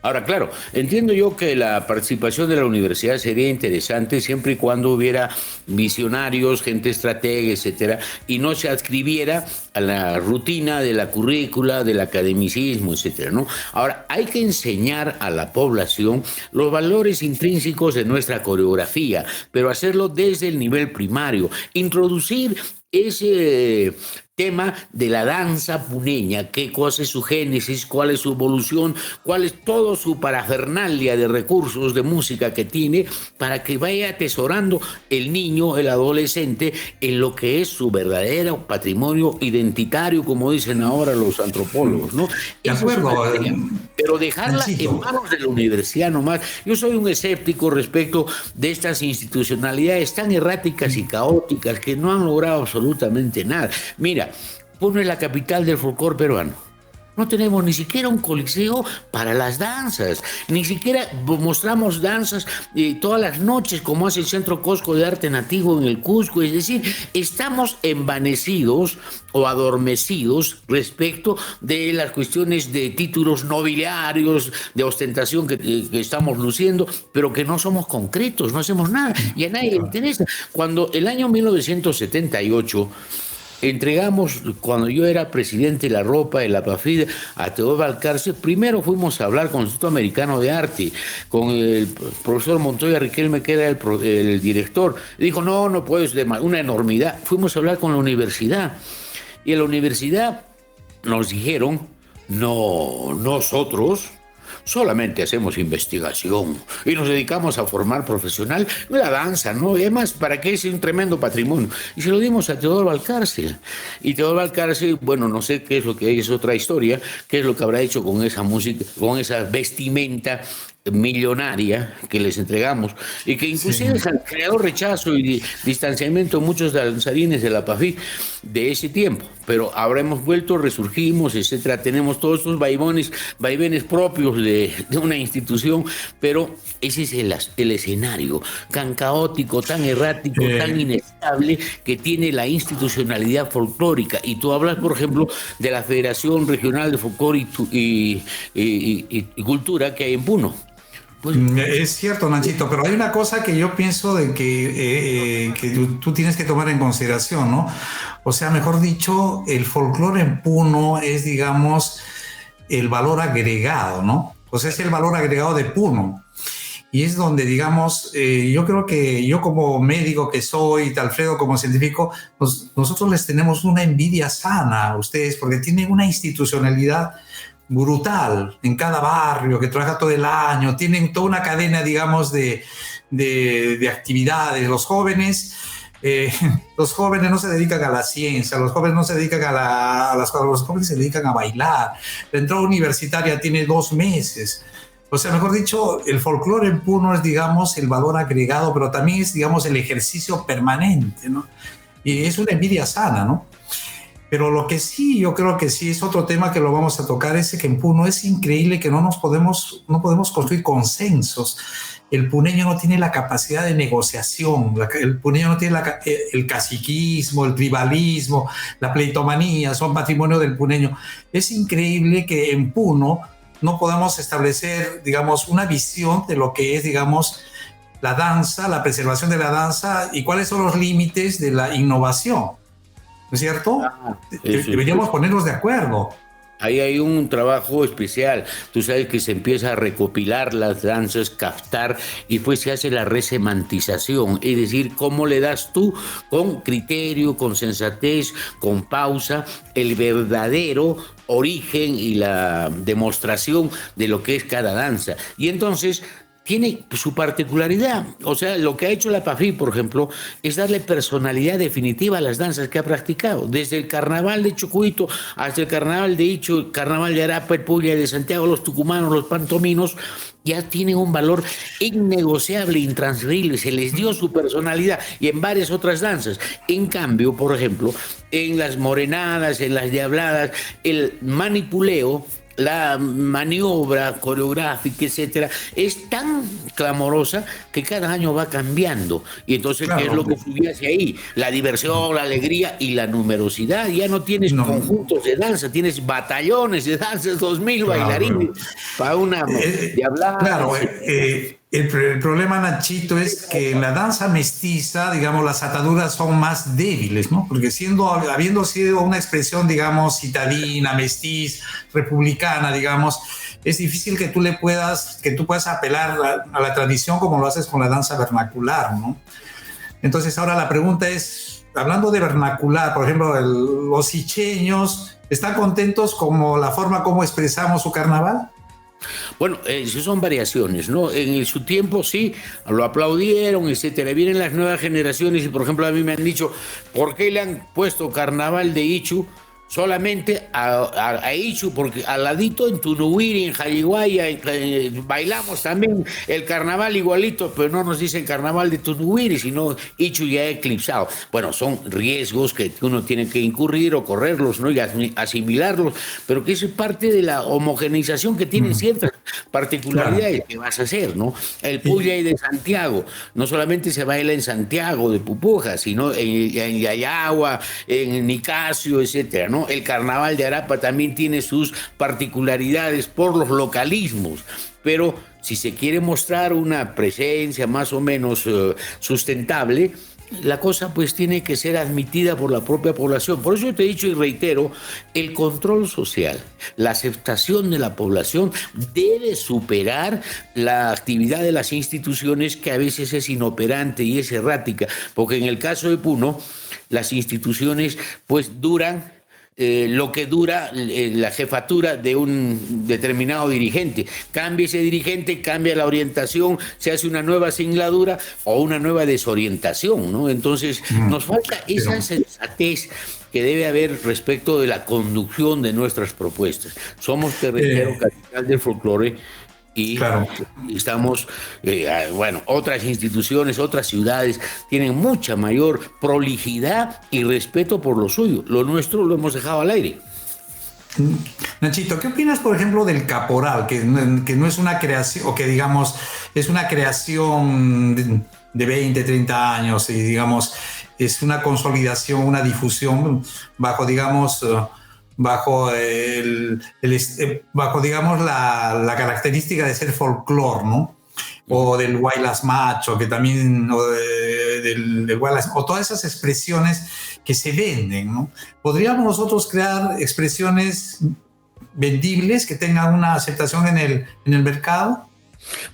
Ahora, claro, entiendo yo que la participación de la universidad sería interesante siempre y cuando hubiera visionarios, gente estratega, etcétera, y no se adscribiera a la rutina de la currícula, del academicismo, etcétera, ¿no? Ahora, hay que enseñar a la población los valores intrínsecos de nuestra coreografía, pero hacerlo desde el nivel primario, introducir ese tema de la danza puneña, qué cosa es su génesis, cuál es su evolución, cuál es todo su parafernalia de recursos de música que tiene, para que vaya atesorando el niño, el adolescente, en lo que es su verdadero patrimonio identitario, como dicen ahora los antropólogos, ¿no? De acuerdo. Pero dejarla Nachito, en manos de la universidad nomás. Yo soy un escéptico respecto de estas institucionalidades tan erráticas y caóticas que no han logrado absolutamente nada. Mira, Puno es la capital del folclore peruano. No tenemos ni siquiera un coliseo para las danzas, ni siquiera mostramos danzas todas las noches como hace el Centro Cosco de Arte Nativo en el Cusco. Es decir, estamos envanecidos o adormecidos respecto de las cuestiones de títulos nobiliarios, de ostentación que estamos luciendo, pero que no somos concretos, no hacemos nada y a nadie le interesa. Cuando el año 1978 entregamos, cuando yo era presidente de la ropa de la PAFID, a Teodoro Valcárcel, primero fuimos a hablar con el Instituto Americano de Arte, con el profesor Montoya Riquelme, que era el director. Dijo, no puedes, una enormidad. Fuimos a hablar con la universidad, y en la universidad nos dijeron, no, nosotros solamente hacemos investigación y nos dedicamos a formar profesional la danza, ¿no? Y además, ¿para qué es un tremendo patrimonio? Y se lo dimos a Teodoro Valcárcel. Y Teodoro Valcárcel, bueno, no sé qué es lo que es otra historia, qué es lo que habrá hecho con esa música, con esa vestimenta millonaria que les entregamos y que inclusive sí creó rechazo y distanciamiento de muchos danzarines de la PAFI de ese tiempo, pero habremos vuelto, resurgimos, etcétera. Tenemos todos estos vaivenes propios de una institución, pero ese es el escenario tan caótico, tan errático, tan inestable que tiene la institucionalidad folclórica. Y tú hablas, por ejemplo, de la Federación Regional de Folclore y Cultura que hay en Puno. Pues, es cierto, Nachito, pero hay una cosa que yo pienso de que tú tienes que tomar en consideración, ¿no? O sea, mejor dicho, el folclore en Puno es, digamos, el valor agregado, ¿no? O sea, es el valor agregado de Puno. Y es donde, digamos, yo creo que yo como médico que soy, Alfredo como científico, nosotros les tenemos una envidia sana a ustedes porque tienen una institucionalidad brutal en cada barrio, que trabaja todo el año, tienen toda una cadena, digamos, de actividades. Los jóvenes no se dedican a la ciencia, los jóvenes no se dedican a las cosas, los jóvenes se dedican a bailar. La entrada universitaria tiene 2 meses. O sea, mejor dicho, el folclore en Puno es, digamos, el valor agregado, pero también es, digamos, el ejercicio permanente, ¿no? Y es una envidia sana, ¿no? Pero lo que sí, yo creo que sí es otro tema que lo vamos a tocar, es que en Puno es increíble que no podemos construir consensos. El puneño no tiene la capacidad de negociación, el puneño no tiene el caciquismo, el tribalismo, la pleitomanía, son patrimonio del puneño. Es increíble que en Puno no podamos establecer, digamos, una visión de lo que es, digamos, la danza, la preservación de la danza y cuáles son los límites de la innovación. ¿No es cierto? Deberíamos ponernos de acuerdo. Ahí hay un trabajo especial. Tú sabes que se empieza a recopilar las danzas, captar, y pues se hace la resemantización. Es decir, cómo le das tú, con criterio, con sensatez, con pausa, el verdadero origen y la demostración de lo que es cada danza. Y entonces tiene su particularidad. O sea, lo que ha hecho la PAFI, por ejemplo, es darle personalidad definitiva a las danzas que ha practicado. Desde el carnaval de Chucuito hasta el carnaval de Icho, el carnaval de Arapa, el Puglia, de Santiago, los tucumanos, los pantominos, ya tienen un valor innegociable, intransferible. Se les dio su personalidad, y en varias otras danzas. En cambio, por ejemplo, en las morenadas, en las diabladas, el manipuleo la maniobra coreográfica, etcétera, es tan clamorosa que cada año va cambiando. Y entonces, claro, ¿qué es lo que subyace ahí? La diversión, la alegría y la numerosidad. Ya no tienes conjuntos de danza, tienes batallones de danza, 2000 bailarines para una diablada. Claro, el problema, Nachito, es que en la danza mestiza, digamos, las ataduras son más débiles, ¿no? Porque habiendo sido una expresión, digamos, citadina, mestiz, republicana, digamos, es difícil que tú puedas apelar a la tradición como lo haces con la danza vernacular, ¿no? Entonces ahora la pregunta es, hablando de vernacular, por ejemplo, los icheños, ¿están contentos con la forma como expresamos su carnaval? Bueno, son variaciones, ¿no? En su tiempo sí, lo aplaudieron, etcétera. Vienen las nuevas generaciones y, por ejemplo, a mí me han dicho, ¿por qué le han puesto carnaval de Ichu solamente a Ichu? Porque al ladito en Tunuhuiri, en Jayiguaya, bailamos también el carnaval igualito, pero no nos dicen carnaval de Tunuhuiri, sino Ichu ya eclipsado. Bueno, son riesgos que uno tiene que incurrir o correrlos, ¿no? Y asimilarlos, pero que eso es parte de la homogeneización que tienen ciertas particularidades que vas a hacer, ¿no? El Puyay de Santiago, no solamente se baila en Santiago de Pupuja, sino en Yayagua, en Nicasio, etcétera, ¿no? El carnaval de Arapa también tiene sus particularidades por los localismos, pero si se quiere mostrar una presencia más o menos sustentable, la cosa pues tiene que ser admitida por la propia población. Por eso yo te he dicho y reitero, el control social, la aceptación de la población debe superar la actividad de las instituciones, que a veces es inoperante y es errática, porque en el caso de Puno, las instituciones pues duran lo que dura la jefatura de un determinado dirigente. Cambia ese dirigente, cambia la orientación, se hace una nueva singladura o una nueva desorientación, ¿no? Entonces nos falta esa sensatez que debe haber respecto de la conducción de nuestras propuestas. Somos territorio capital del folclore y estamos, bueno, otras instituciones, otras ciudades tienen mucha mayor prolijidad y respeto por lo suyo. Lo nuestro lo hemos dejado al aire. Nachito, ¿qué opinas, por ejemplo, del caporal, que no es una creación, o que digamos es una creación de 20, 30 años y digamos es una consolidación, una difusión bajo, digamos, bajo digamos la característica de ser folclore, ¿no? O del Guaylas macho, que también, del Guaylas, o todas esas expresiones que se venden, ¿no? ¿Podríamos nosotros crear expresiones vendibles que tengan una aceptación en el mercado?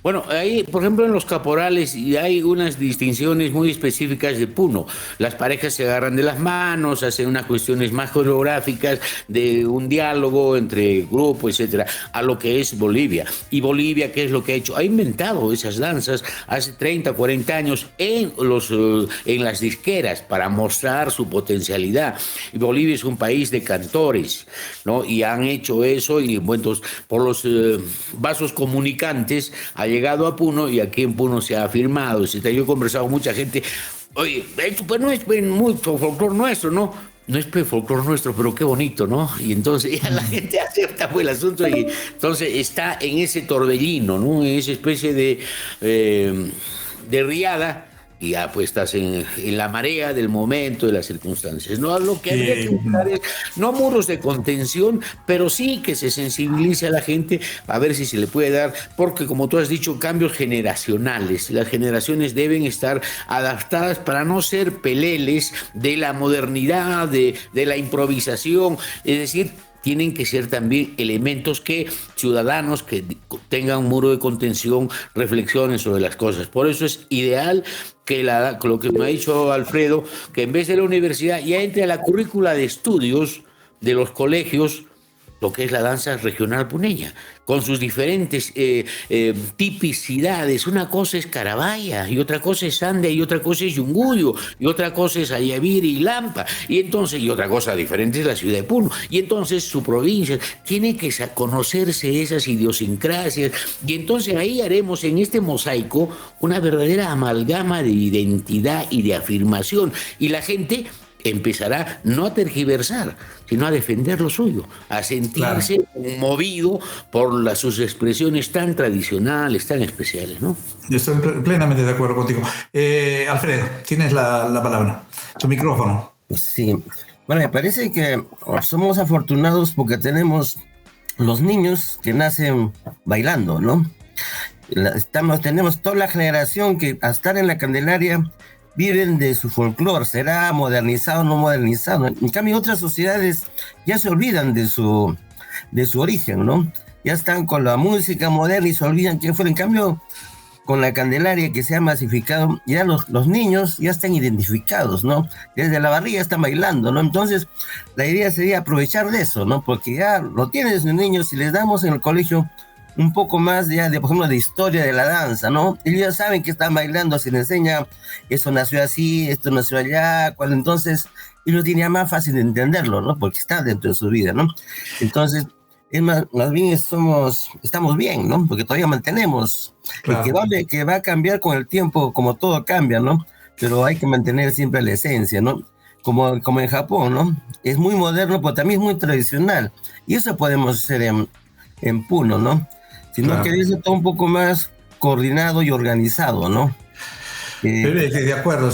Bueno, ahí, por ejemplo, en los caporales hay unas distinciones muy específicas de Puno. Las parejas se agarran de las manos, hacen unas cuestiones más coreográficas de un diálogo entre grupos, etcétera, a lo que es Bolivia. Y Bolivia, ¿qué es lo que ha hecho? Ha inventado esas danzas hace 30, 40 años en las disqueras para mostrar su potencialidad. Y Bolivia es un país de cantores, ¿no? Y han hecho eso y, bueno, por los vasos comunicantes ha llegado a Puno y aquí en Puno se ha afirmado. Yo he conversado con mucha gente, oye, esto pues no es mucho folclor nuestro, ¿no? No es folclor nuestro, pero qué bonito, ¿no? Y entonces ya la gente acepta pues el asunto y entonces está en ese torbellino, ¿no? En esa especie de riada. Y ya pues estás en la marea del momento, de las circunstancias. No, lo que habría que buscar es no muros de contención, pero sí que se sensibilice a la gente a ver si se le puede dar, porque como tú has dicho, cambios generacionales. Las generaciones deben estar adaptadas para no ser peleles de la modernidad, de la improvisación, es decir, tienen que ser también elementos que ciudadanos que tengan un muro de contención reflexionen sobre las cosas. Por eso es ideal que lo que me ha dicho Alfredo, que en vez de la universidad ya entre a la currícula de estudios de los colegios lo que es la danza regional puneña, con sus diferentes tipicidades. Una cosa es Carabaya, y otra cosa es Ande, y otra cosa es Yunguyo, y otra cosa es Ayaviri y Lampa, y otra cosa diferente es la ciudad de Puno. Y entonces su provincia tiene que conocerse esas idiosincrasias, y entonces ahí haremos en este mosaico una verdadera amalgama de identidad y de afirmación, y la gente empezará no a tergiversar, sino a defender lo suyo, a sentirse movido por sus expresiones tan tradicionales, tan especiales, ¿no? Yo estoy plenamente de acuerdo contigo. Alfredo, tienes la palabra, tu micrófono. Sí, bueno, me parece que somos afortunados porque tenemos los niños que nacen bailando, ¿no? Tenemos toda la generación que al estar en la Candelaria viven de su folclore, será modernizado o no modernizado. En cambio, otras sociedades ya se olvidan de su origen, ¿no? Ya están con la música moderna y se olvidan quién fue. En cambio, con la Candelaria que se ha masificado, ya los niños ya están identificados, ¿no? Desde la barriga están bailando, ¿no? Entonces, la idea sería aprovechar de eso, ¿no? Porque ya lo tienen los niños, si les damos en el colegio un poco más de, por ejemplo, de historia de la danza, ¿no? Ellos ya saben que están bailando, se les enseña, eso nació así, esto nació allá, cuando entonces ellos tienen más fácil de entenderlo, ¿no? Porque está dentro de su vida, ¿no? Entonces, es más bien estamos bien, ¿no? Porque todavía mantenemos, claro. que va a cambiar con el tiempo, como todo cambia, ¿no? Pero hay que mantener siempre la esencia, ¿no? Como en Japón, ¿no? Es muy moderno, pero también es muy tradicional. Y eso podemos hacer en Puno, ¿no? Sino claro. Que eso está un poco más coordinado y organizado, ¿no? De acuerdo,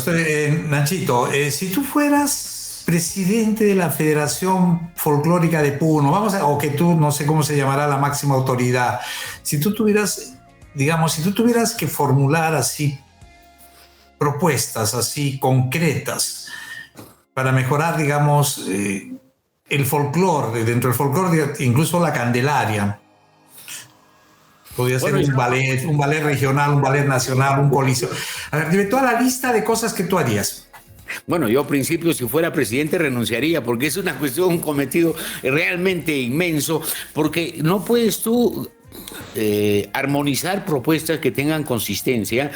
Nachito, si tú fueras presidente de la Federación Folclórica de Puno, o que tú, no sé cómo se llamará la máxima autoridad, si tú tuvieras que formular así propuestas así concretas para mejorar, digamos, el folclore, dentro del folclore, incluso la Candelaria. Podría ser un ballet regional, un ballet nacional, un coliseo. A ver, dime toda la lista de cosas que tú harías. Bueno, yo al principio, si fuera presidente, renunciaría, porque es una cuestión, un cometido realmente inmenso, porque no puedes tú armonizar propuestas que tengan consistencia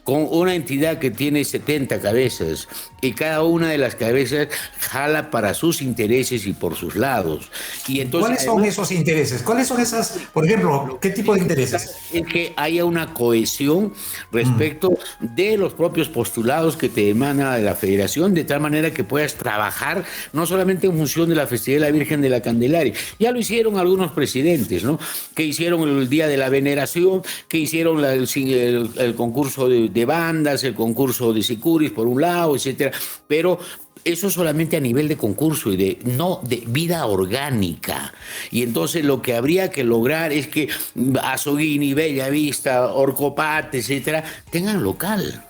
con una entidad que tiene 70 cabezas y cada una de las cabezas jala para sus intereses y por sus lados. Y entonces, ¿cuáles son esos intereses? ¿Cuáles son esas, por ejemplo, qué tipo de intereses? Es que haya una cohesión respecto de los propios postulados que te emana de la Federación, de tal manera que puedas trabajar no solamente en función de la festividad de la Virgen de la Candelaria. Ya lo hicieron algunos presidentes, ¿no? Que hicieron el Día de la Veneración, que hicieron el concurso de bandas, el concurso de sicuris por un lado, etcétera, pero eso solamente a nivel de concurso y no de vida orgánica. Y entonces lo que habría que lograr es que Azoguini, Bellavista, Orcopate, etcétera, tengan local,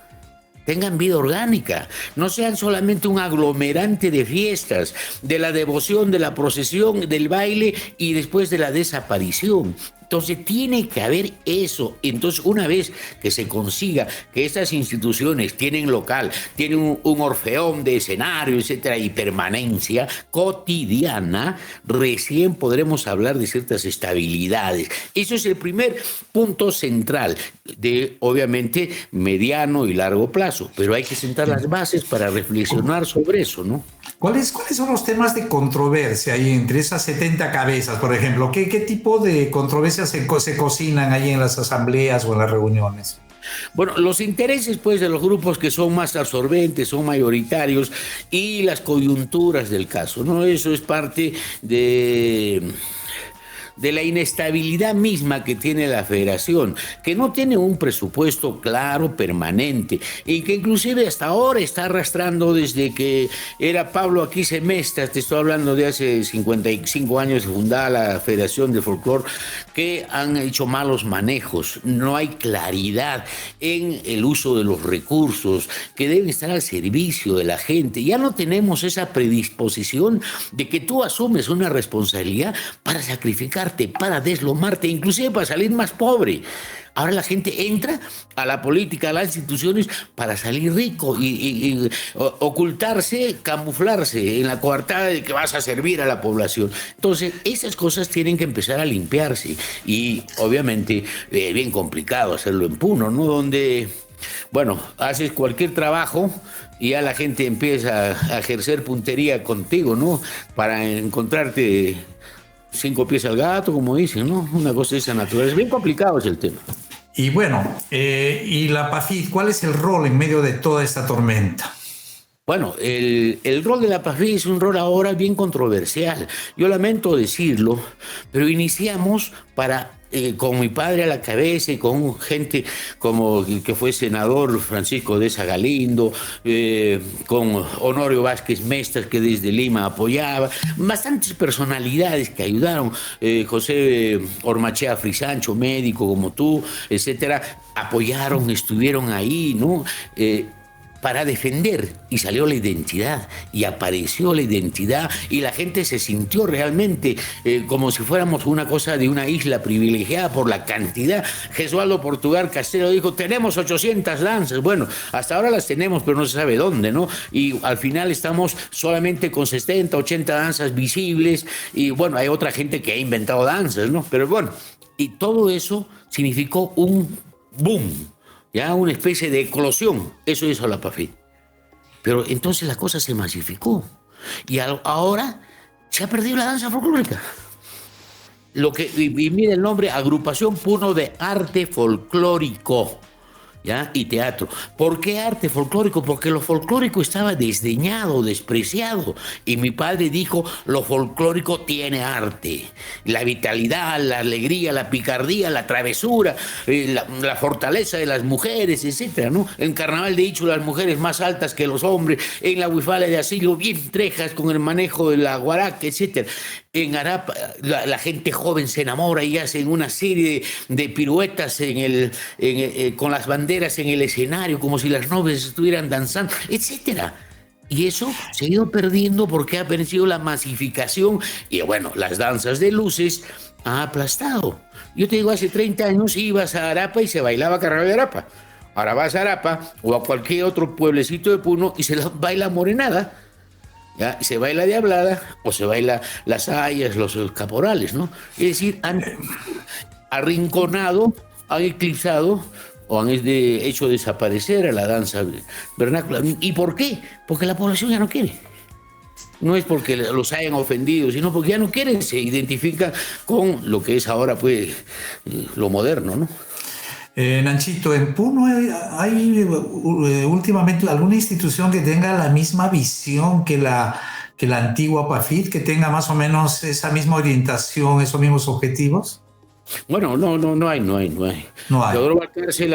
tengan vida orgánica, no sean solamente un aglomerante de fiestas, de la devoción, de la procesión, del baile y después de la desaparición. Entonces tiene que haber eso. Entonces, una vez que se consiga que estas instituciones tienen local, tienen un orfeón de escenario, etcétera, y permanencia cotidiana, recién podremos hablar de ciertas estabilidades. Eso es el primer punto central de, obviamente, mediano y largo plazo, pero hay que sentar las bases para reflexionar sobre eso, ¿no? ¿Cuáles son los temas de controversia ahí entre esas 70 cabezas, por ejemplo? ¿Qué tipo de controversias se cocinan ahí en las asambleas o en las reuniones? Bueno, los intereses pues de los grupos que son más absorbentes, son mayoritarios, y las coyunturas del caso, ¿no? Eso es parte de la inestabilidad misma que tiene la Federación, que no tiene un presupuesto claro, permanente, y que inclusive hasta ahora está arrastrando desde que era Pablo Aquise Mestas, te estoy hablando de hace 55 años de fundada la Federación de Folclor, que han hecho malos manejos, no hay claridad en el uso de los recursos que deben estar al servicio de la gente. Ya no tenemos esa predisposición de que tú asumes una responsabilidad para sacrificar, para deslomarte, inclusive para salir más pobre. Ahora la gente entra a la política, a las instituciones, para salir rico y ocultarse, camuflarse en la coartada de que vas a servir a la población. Entonces, esas cosas tienen que empezar a limpiarse. Y obviamente, bien complicado hacerlo en Puno, ¿no? Donde, bueno, haces cualquier trabajo y ya la gente empieza a ejercer puntería contigo, ¿no? Para encontrarte 5 pies al gato, como dicen, ¿no? Una cosa de esa naturaleza. Bien complicado es el tema. Y bueno, y la PAFIT, ¿cuál es el rol en medio de toda esta tormenta? Bueno, el rol de la PAFI es un rol ahora bien controversial. Yo lamento decirlo, pero iniciamos con mi padre a la cabeza y con gente como el que fue senador Francisco Deza Galindo, con Honorio Vázquez Mestas, que desde Lima apoyaba, bastantes personalidades que ayudaron, José Ormachea Frisancho, médico como tú, etcétera, apoyaron, estuvieron ahí, ¿no? Para defender, y salió la identidad, y apareció la identidad, y la gente se sintió realmente como si fuéramos una cosa de una isla privilegiada por la cantidad. Gesualdo Portugal Castelo dijo, tenemos 800 danzas, bueno, hasta ahora las tenemos, pero no se sabe dónde, ¿no? Y al final estamos solamente con 70, 80 danzas visibles, y bueno, hay otra gente que ha inventado danzas, ¿no? Pero bueno, y todo eso significó un boom, ya una especie de eclosión. Eso hizo la PAFIT. Pero entonces la cosa se masificó. Y ahora se ha perdido la danza folclórica. Y mira el nombre, Agrupación Puno de Arte Folclórico, ¿ya? Y teatro. ¿Por qué arte folclórico? Porque lo folclórico estaba desdeñado, despreciado. Y mi padre dijo, lo folclórico tiene arte. La vitalidad, la alegría, la picardía, la travesura, la fortaleza de las mujeres, etcétera, ¿no? En Carnaval de Ichu, las mujeres más altas que los hombres. En la Huifala de Asilo, bien trejas con el manejo de la guaraca, etcétera. En Arapa, la gente joven se enamora y hacen una serie de piruetas con las banderas en el escenario, como si las novias estuvieran danzando, etcétera. Y eso se ha ido perdiendo porque ha aparecido la masificación y, bueno, las danzas de luces ha aplastado. Yo te digo, hace 30 años ibas a Arapa y se bailaba Carnaval de Arapa. Ahora vas a Arapa o a cualquier otro pueblecito de Puno y se baila morenada. ¿Ya? Se baila de hablada o se baila las hayas, los caporales, ¿no? Es decir, han arrinconado, han eclipsado o han hecho desaparecer a la danza vernácula. ¿Y por qué? Porque la población ya no quiere. No es porque los hayan ofendido, sino porque ya no quieren, se identifican con lo que es ahora, pues, lo moderno, ¿no? Nanchito, ¿en Puno hay últimamente alguna institución que tenga la misma visión que la antigua PAFIT, que tenga más o menos esa misma orientación, esos mismos objetivos? Bueno, no hay. No hay. Teodoro Valcárcel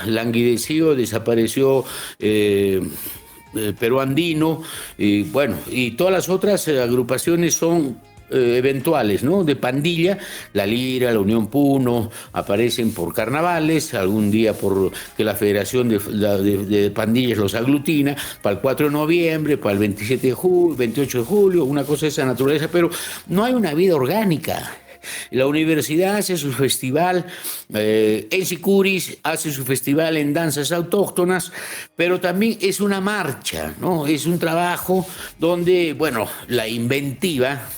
languideció, desapareció, Perú Andino, y bueno, y todas las otras agrupaciones son eventuales, ¿no? De pandilla, la Lira, la Unión Puno, aparecen por carnavales, algún día por que la Federación de Pandillas los aglutina, para el 4 de noviembre, para el 27 de julio, 28 de julio, una cosa de esa naturaleza, pero no hay una vida orgánica. La universidad hace su festival, en Sicuris hace su festival en danzas autóctonas, pero también es una marcha, ¿no? Es un trabajo donde, bueno, la inventiva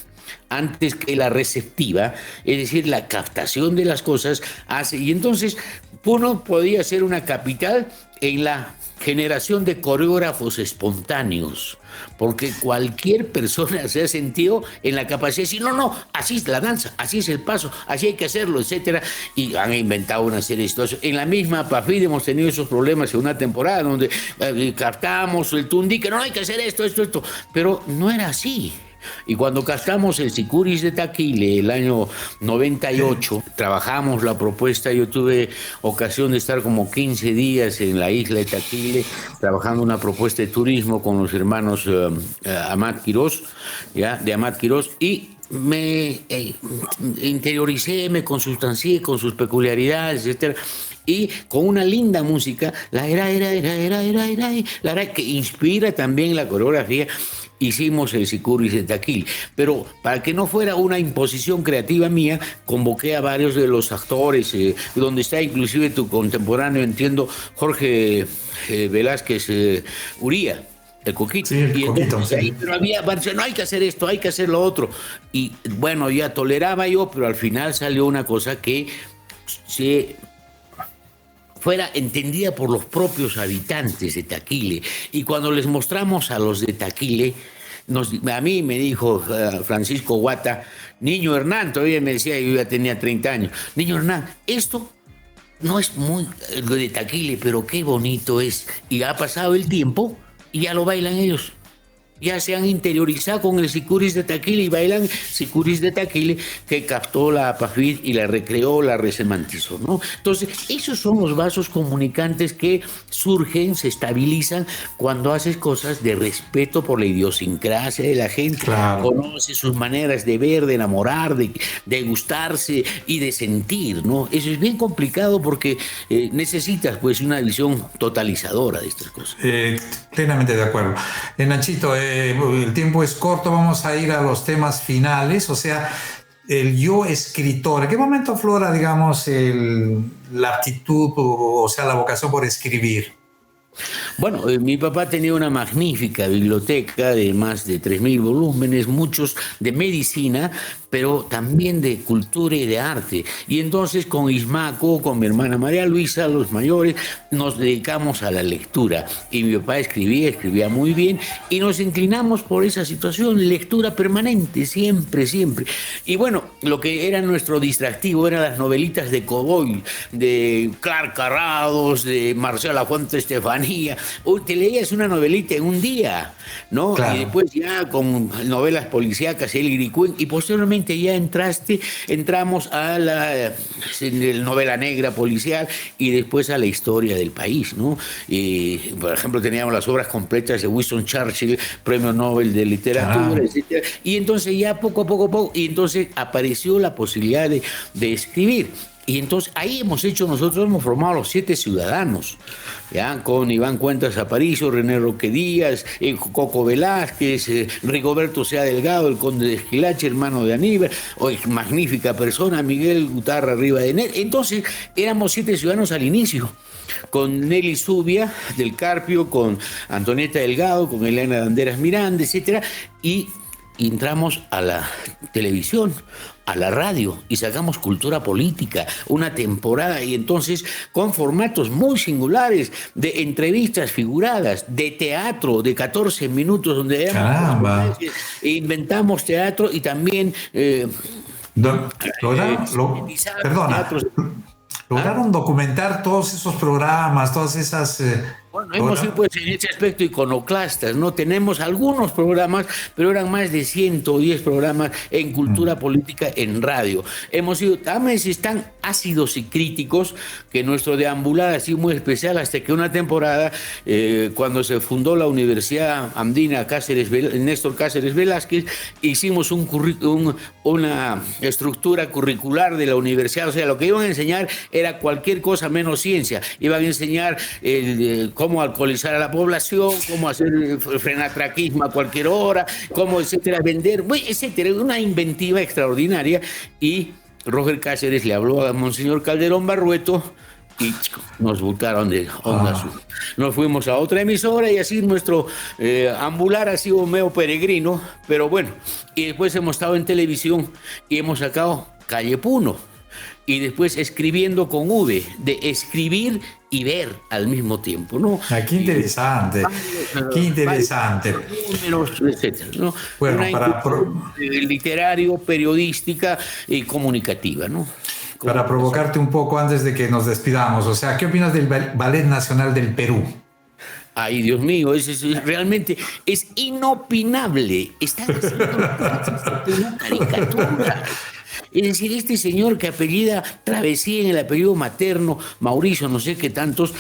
antes que la receptiva, es decir, la captación de las cosas hace, y entonces Puno podía ser una capital en la generación de coreógrafos espontáneos, porque cualquier persona se ha sentido en la capacidad de decir, no, así es la danza, así es el paso, así hay que hacerlo, etcétera, y han inventado una serie de historias. En la misma PAFID hemos tenido esos problemas en una temporada donde captamos el tundí, que no hay que hacer esto, pero no era así. Y cuando captamos el Sicuris de Taquile el año 98, trabajamos la propuesta. Yo tuve ocasión de estar como 15 días en la isla de Taquile trabajando una propuesta de turismo con los hermanos Amat Quirós, ¿ya? De Amat Quirós, y me interioricé, me consustancié con sus peculiaridades, etcétera, y con una linda música, la que inspira también la coreografía. Hicimos el Sicuris de Taquil, pero para que no fuera una imposición creativa mía, convoqué a varios de los actores, donde está inclusive tu contemporáneo, entiendo, Jorge Velázquez Uría, el Coquito. Sí, el Coquito, sí. Ahí, pero había, no hay que hacer esto, hay que hacer lo otro. Y bueno, ya toleraba yo, pero al final salió una cosa que se fuera entendida por los propios habitantes de Taquile. Y cuando les mostramos a los de Taquile, a mí me dijo Francisco Guata, niño Hernán, todavía me decía, yo ya tenía 30 años, niño Hernán, esto no es muy de Taquile, pero qué bonito es. Y ha pasado el tiempo y ya lo bailan ellos. Ya se han interiorizado con el sicuris de Taquile y bailan sicuris de Taquile, que captó la APAFID y la recreó, la resemantizó, ¿no? Entonces, esos son los vasos comunicantes que surgen, se estabilizan cuando haces cosas de respeto por la idiosincrasia de la gente, claro. Conoce sus maneras de ver, de enamorar, de gustarse y de sentir, ¿no? Eso es bien complicado porque necesitas, pues, una visión totalizadora de estas cosas. Plenamente de acuerdo. Nachito, el tiempo es corto, vamos a ir a los temas finales, o sea, el yo escritor. ¿En qué momento aflora, digamos, la aptitud, o sea, la vocación por escribir? Bueno, mi papá tenía una magnífica biblioteca de más de 3.000 volúmenes, muchos de medicina, pero también de cultura y de arte. Y entonces con Ismaco, con mi hermana María Luisa, los mayores, nos dedicamos a la lectura. Y mi papá escribía muy bien, y nos inclinamos por esa situación, lectura permanente, siempre, siempre. Y bueno, lo que era nuestro distractivo eran las novelitas de Cowboy, de Clark Carrados, de Marcela Fuente Estefanía. Te leías una novelita en un día, ¿no? Claro. Y después ya con novelas policíacas, El Iricuén, y posteriormente ya entramos a la novela negra policial y después a la historia del país, ¿no? Por ejemplo, teníamos las obras completas de Winston Churchill, Premio Nobel de Literatura, etc. Y entonces ya poco a poco, y entonces apareció la posibilidad de escribir. Y entonces ahí nosotros hemos formado los 7 ciudadanos, ¿ya? Con Iván Cuentas Aparicio, René Roque Díaz, Coco Velázquez, Rigoberto Sea Delgado, el conde de Esquilache, hermano de Aníbal, magnífica persona, Miguel Gutarra Rivadeneira. Entonces éramos 7 ciudadanos al inicio, con Nelly Zubia del Carpio, con Antonieta Delgado, con Elena Banderas Miranda, etcétera, y entramos a la televisión, a la radio, y sacamos Cultura Política, una temporada, y entonces con formatos muy singulares, de entrevistas figuradas, de teatro de 14 minutos, donde inventamos teatro y también lograron documentar todos esos programas, todas esas... Bueno, hemos sido, pues, en ese aspecto iconoclastas, ¿no? Tenemos algunos programas, pero eran más de 110 programas en cultura política en radio. Hemos sido tan ácidos y críticos que nuestro deambular ha sido muy especial, hasta que una temporada, cuando se fundó la Universidad Andina Néstor Cáceres Velázquez, hicimos una estructura curricular de la universidad. O sea, lo que iban a enseñar era cualquier cosa menos ciencia. Iban a enseñar cómo alcoholizar a la población, cómo hacer frenatraquismo a cualquier hora, cómo, etcétera, vender, etcétera. Una inventiva extraordinaria. Y Roger Cáceres le habló a Monseñor Calderón Barrueto y nos botaron de Onda Sur. Nos fuimos a otra emisora y así nuestro ambular ha sido medio peregrino, pero bueno. Y después hemos estado en televisión y hemos sacado Calle Puno. Y después Escribiendo con V, de escribir y ver al mismo tiempo, ¿no? Qué interesante, qué interesante. Números, etcétera, ¿no? Bueno, literario, periodística y comunicativa, ¿no? Para provocarte un poco antes de que nos despidamos, o sea, ¿qué opinas del Ballet Nacional del Perú? Ay, Dios mío, realmente es inopinable. Están haciendo una caricatura. Es decir, este señor que apellida Travesía en el apellido materno, Mauricio, no sé qué tantos,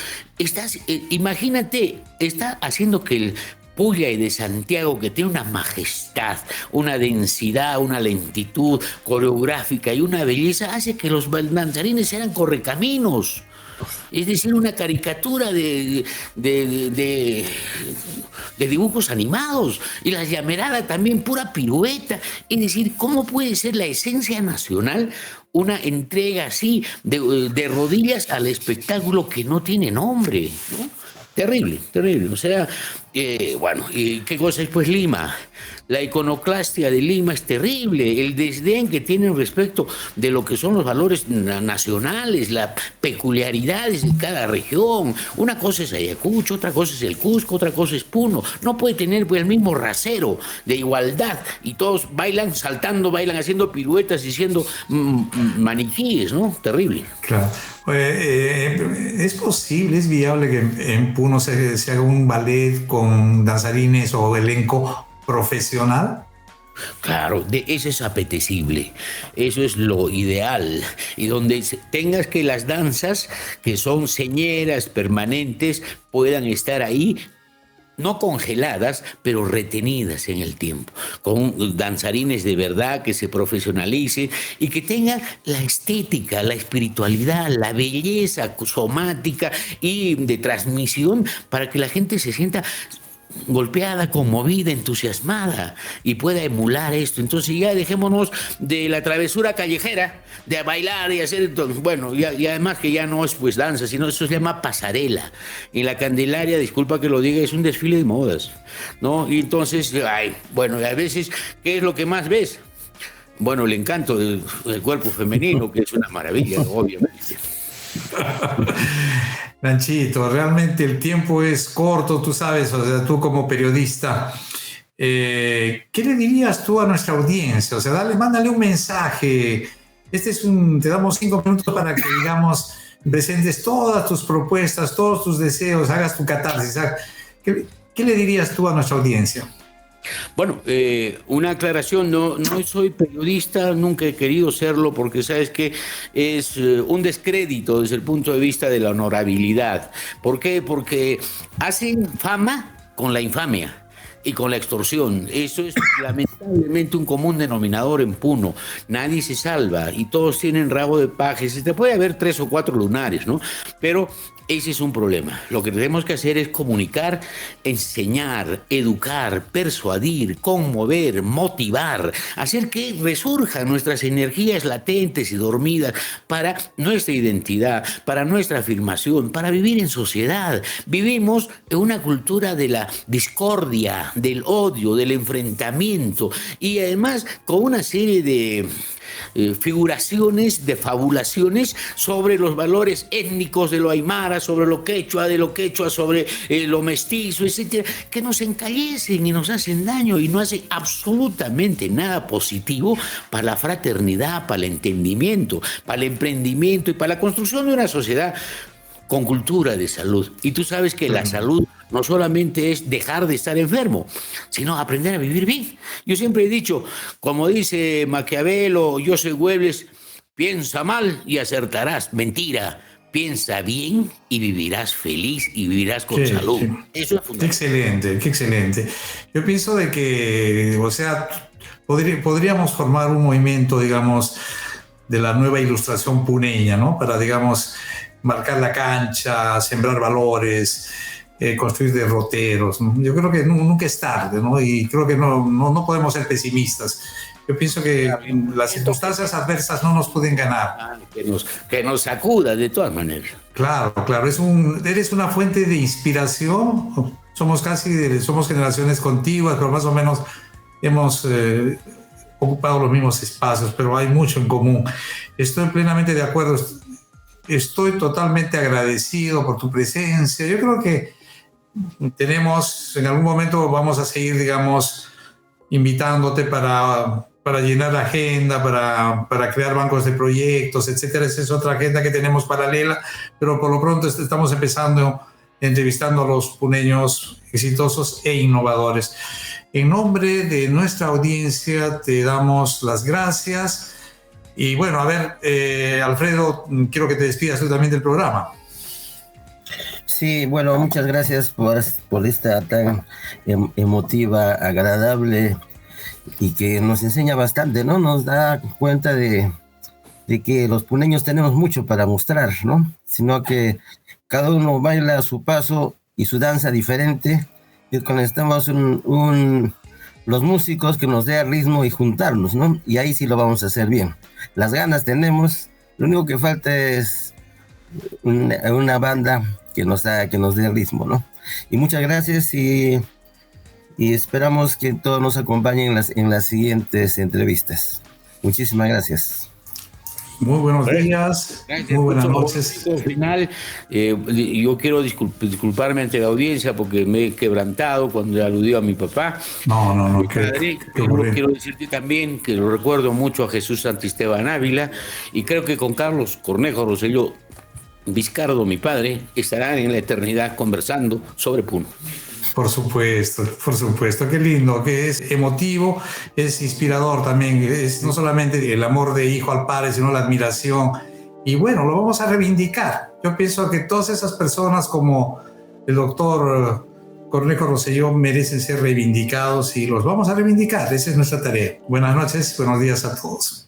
imagínate, está haciendo que el Puglia de Santiago, que tiene una majestad, una densidad, una lentitud coreográfica y una belleza, hace que los danzarines sean correcaminos. Es decir, una caricatura de dibujos animados, y la llamerada también pura pirueta. Es decir, ¿cómo puede ser la esencia nacional una entrega así de rodillas al espectáculo que no tiene nombre, ¿no? Terrible, terrible. O sea, bueno, ¿y qué cosa es pues Lima? La iconoclastia de Lima es terrible, el desdén que tienen respecto de lo que son los valores nacionales, las peculiaridades de cada región. Una cosa es Ayacucho, otra cosa es el Cusco, otra cosa es Puno. No puede tener, pues, el mismo rasero de igualdad, y todos bailan saltando, bailan haciendo piruetas y siendo maniquíes, ¿no? Terrible. Claro. ¿Es posible, es viable que en Puno se haga un ballet con danzarines o elenco profesional? Claro, eso es apetecible, eso es lo ideal. Y donde tengas que las danzas, que son señeras permanentes, puedan estar ahí, no congeladas, pero retenidas en el tiempo, con danzarines de verdad que se profesionalicen y que tengan la estética, la espiritualidad, la belleza somática y de transmisión para que la gente se sienta golpeada, conmovida, entusiasmada y pueda emular esto. Entonces ya dejémonos de la travesura callejera, de bailar y hacer, bueno, y además que ya no es pues danza, sino eso se llama pasarela. Y la Candelaria, disculpa que lo diga, es un desfile de modas, ¿no? Y entonces, bueno, a veces, ¿qué es lo que más ves? Bueno, el encanto del cuerpo femenino, que es una maravilla, obviamente. Lanchito, realmente el tiempo es corto, tú sabes, o sea, tú como periodista, ¿qué le dirías tú a nuestra audiencia? O sea, mándale un mensaje. Te damos 5 minutos para que, digamos, presentes todas tus propuestas, todos tus deseos, hagas tu catarsis. ¿Qué le dirías tú a nuestra audiencia? Bueno, una aclaración, no soy periodista, nunca he querido serlo porque sabes que es un descrédito desde el punto de vista de la honorabilidad. ¿Por qué? Porque hacen fama con la infamia y con la extorsión. Eso es lamentablemente un común denominador en Puno. Nadie se salva y todos tienen rabo de pajes. Te puede haber 3 o 4 lunares, ¿no? Pero ese es un problema. Lo que tenemos que hacer es comunicar, enseñar, educar, persuadir, conmover, motivar, hacer que resurjan nuestras energías latentes y dormidas para nuestra identidad, para nuestra afirmación, para vivir en sociedad. Vivimos en una cultura de la discordia, del odio, del enfrentamiento y además con una serie de figuraciones, de fabulaciones sobre los valores étnicos de lo aymara, sobre lo quechua, de lo quechua, sobre lo mestizo, etcétera, que nos encallecen y nos hacen daño y no hacen absolutamente nada positivo para la fraternidad, para el entendimiento, para el emprendimiento y para la construcción de una sociedad con cultura de salud. Y tú sabes que la salud no solamente es dejar de estar enfermo, sino aprender a vivir bien. Yo siempre he dicho, como dice Maquiavelo, Joseph Goebbels, piensa mal y acertarás. Mentira, piensa bien y vivirás feliz y vivirás con salud. Eso es fundamental. Qué excelente, qué excelente. Yo pienso de que, o sea, podríamos formar un movimiento, digamos, de la nueva ilustración puneña, ¿no? Para, digamos, marcar la cancha, sembrar valores, construir derroteros, ¿no? Yo creo que nunca es tarde, ¿no? Y creo que no podemos ser pesimistas. Yo pienso que las circunstancias adversas no nos pueden ganar. Que nos sacuda de todas maneras. Claro, eres una fuente de inspiración. Somos generaciones contiguas, pero más o menos hemos ocupado los mismos espacios, pero hay mucho en común. Estoy plenamente de acuerdo. Estoy totalmente agradecido por tu presencia. Yo creo que en algún momento vamos a seguir, digamos, invitándote para llenar la agenda, para crear bancos de proyectos, etcétera. Esa es otra agenda que tenemos paralela, pero por lo pronto estamos empezando entrevistando a los puneños exitosos e innovadores. En nombre de nuestra audiencia te damos las gracias. Y bueno, a ver, Alfredo, quiero que te despidas tú también del programa. Sí, bueno, muchas gracias por esta tan emotiva, agradable y que nos enseña bastante, ¿no? Nos da cuenta de que los puneños tenemos mucho para mostrar, ¿no? Sino que cada uno baila a su paso y su danza diferente y conectamos los músicos que nos dé ritmo y juntarnos, ¿no? Y ahí sí lo vamos a hacer bien. Las ganas tenemos, lo único que falta es una banda que nos dé ritmo, ¿no? Y muchas gracias y esperamos que todos nos acompañen en las siguientes entrevistas. Muchísimas gracias. Muy buenos días, gracias, muy buenas noches. Al final, yo quiero disculparme ante la audiencia porque me he quebrantado cuando aludió a mi papá. No. Quiero decirte también que lo recuerdo mucho a Jesús Santisteban Ávila y creo que con Carlos Cornejo Rosselló Vizcardo, mi padre, estarán en la eternidad conversando sobre Puno. Por supuesto, qué lindo, que es emotivo, es inspirador también, es no solamente el amor de hijo al padre, sino la admiración. Y bueno, lo vamos a reivindicar. Yo pienso que todas esas personas como el doctor Cornejo Rosselló merecen ser reivindicados y los vamos a reivindicar. Esa es nuestra tarea. Buenas noches, buenos días a todos.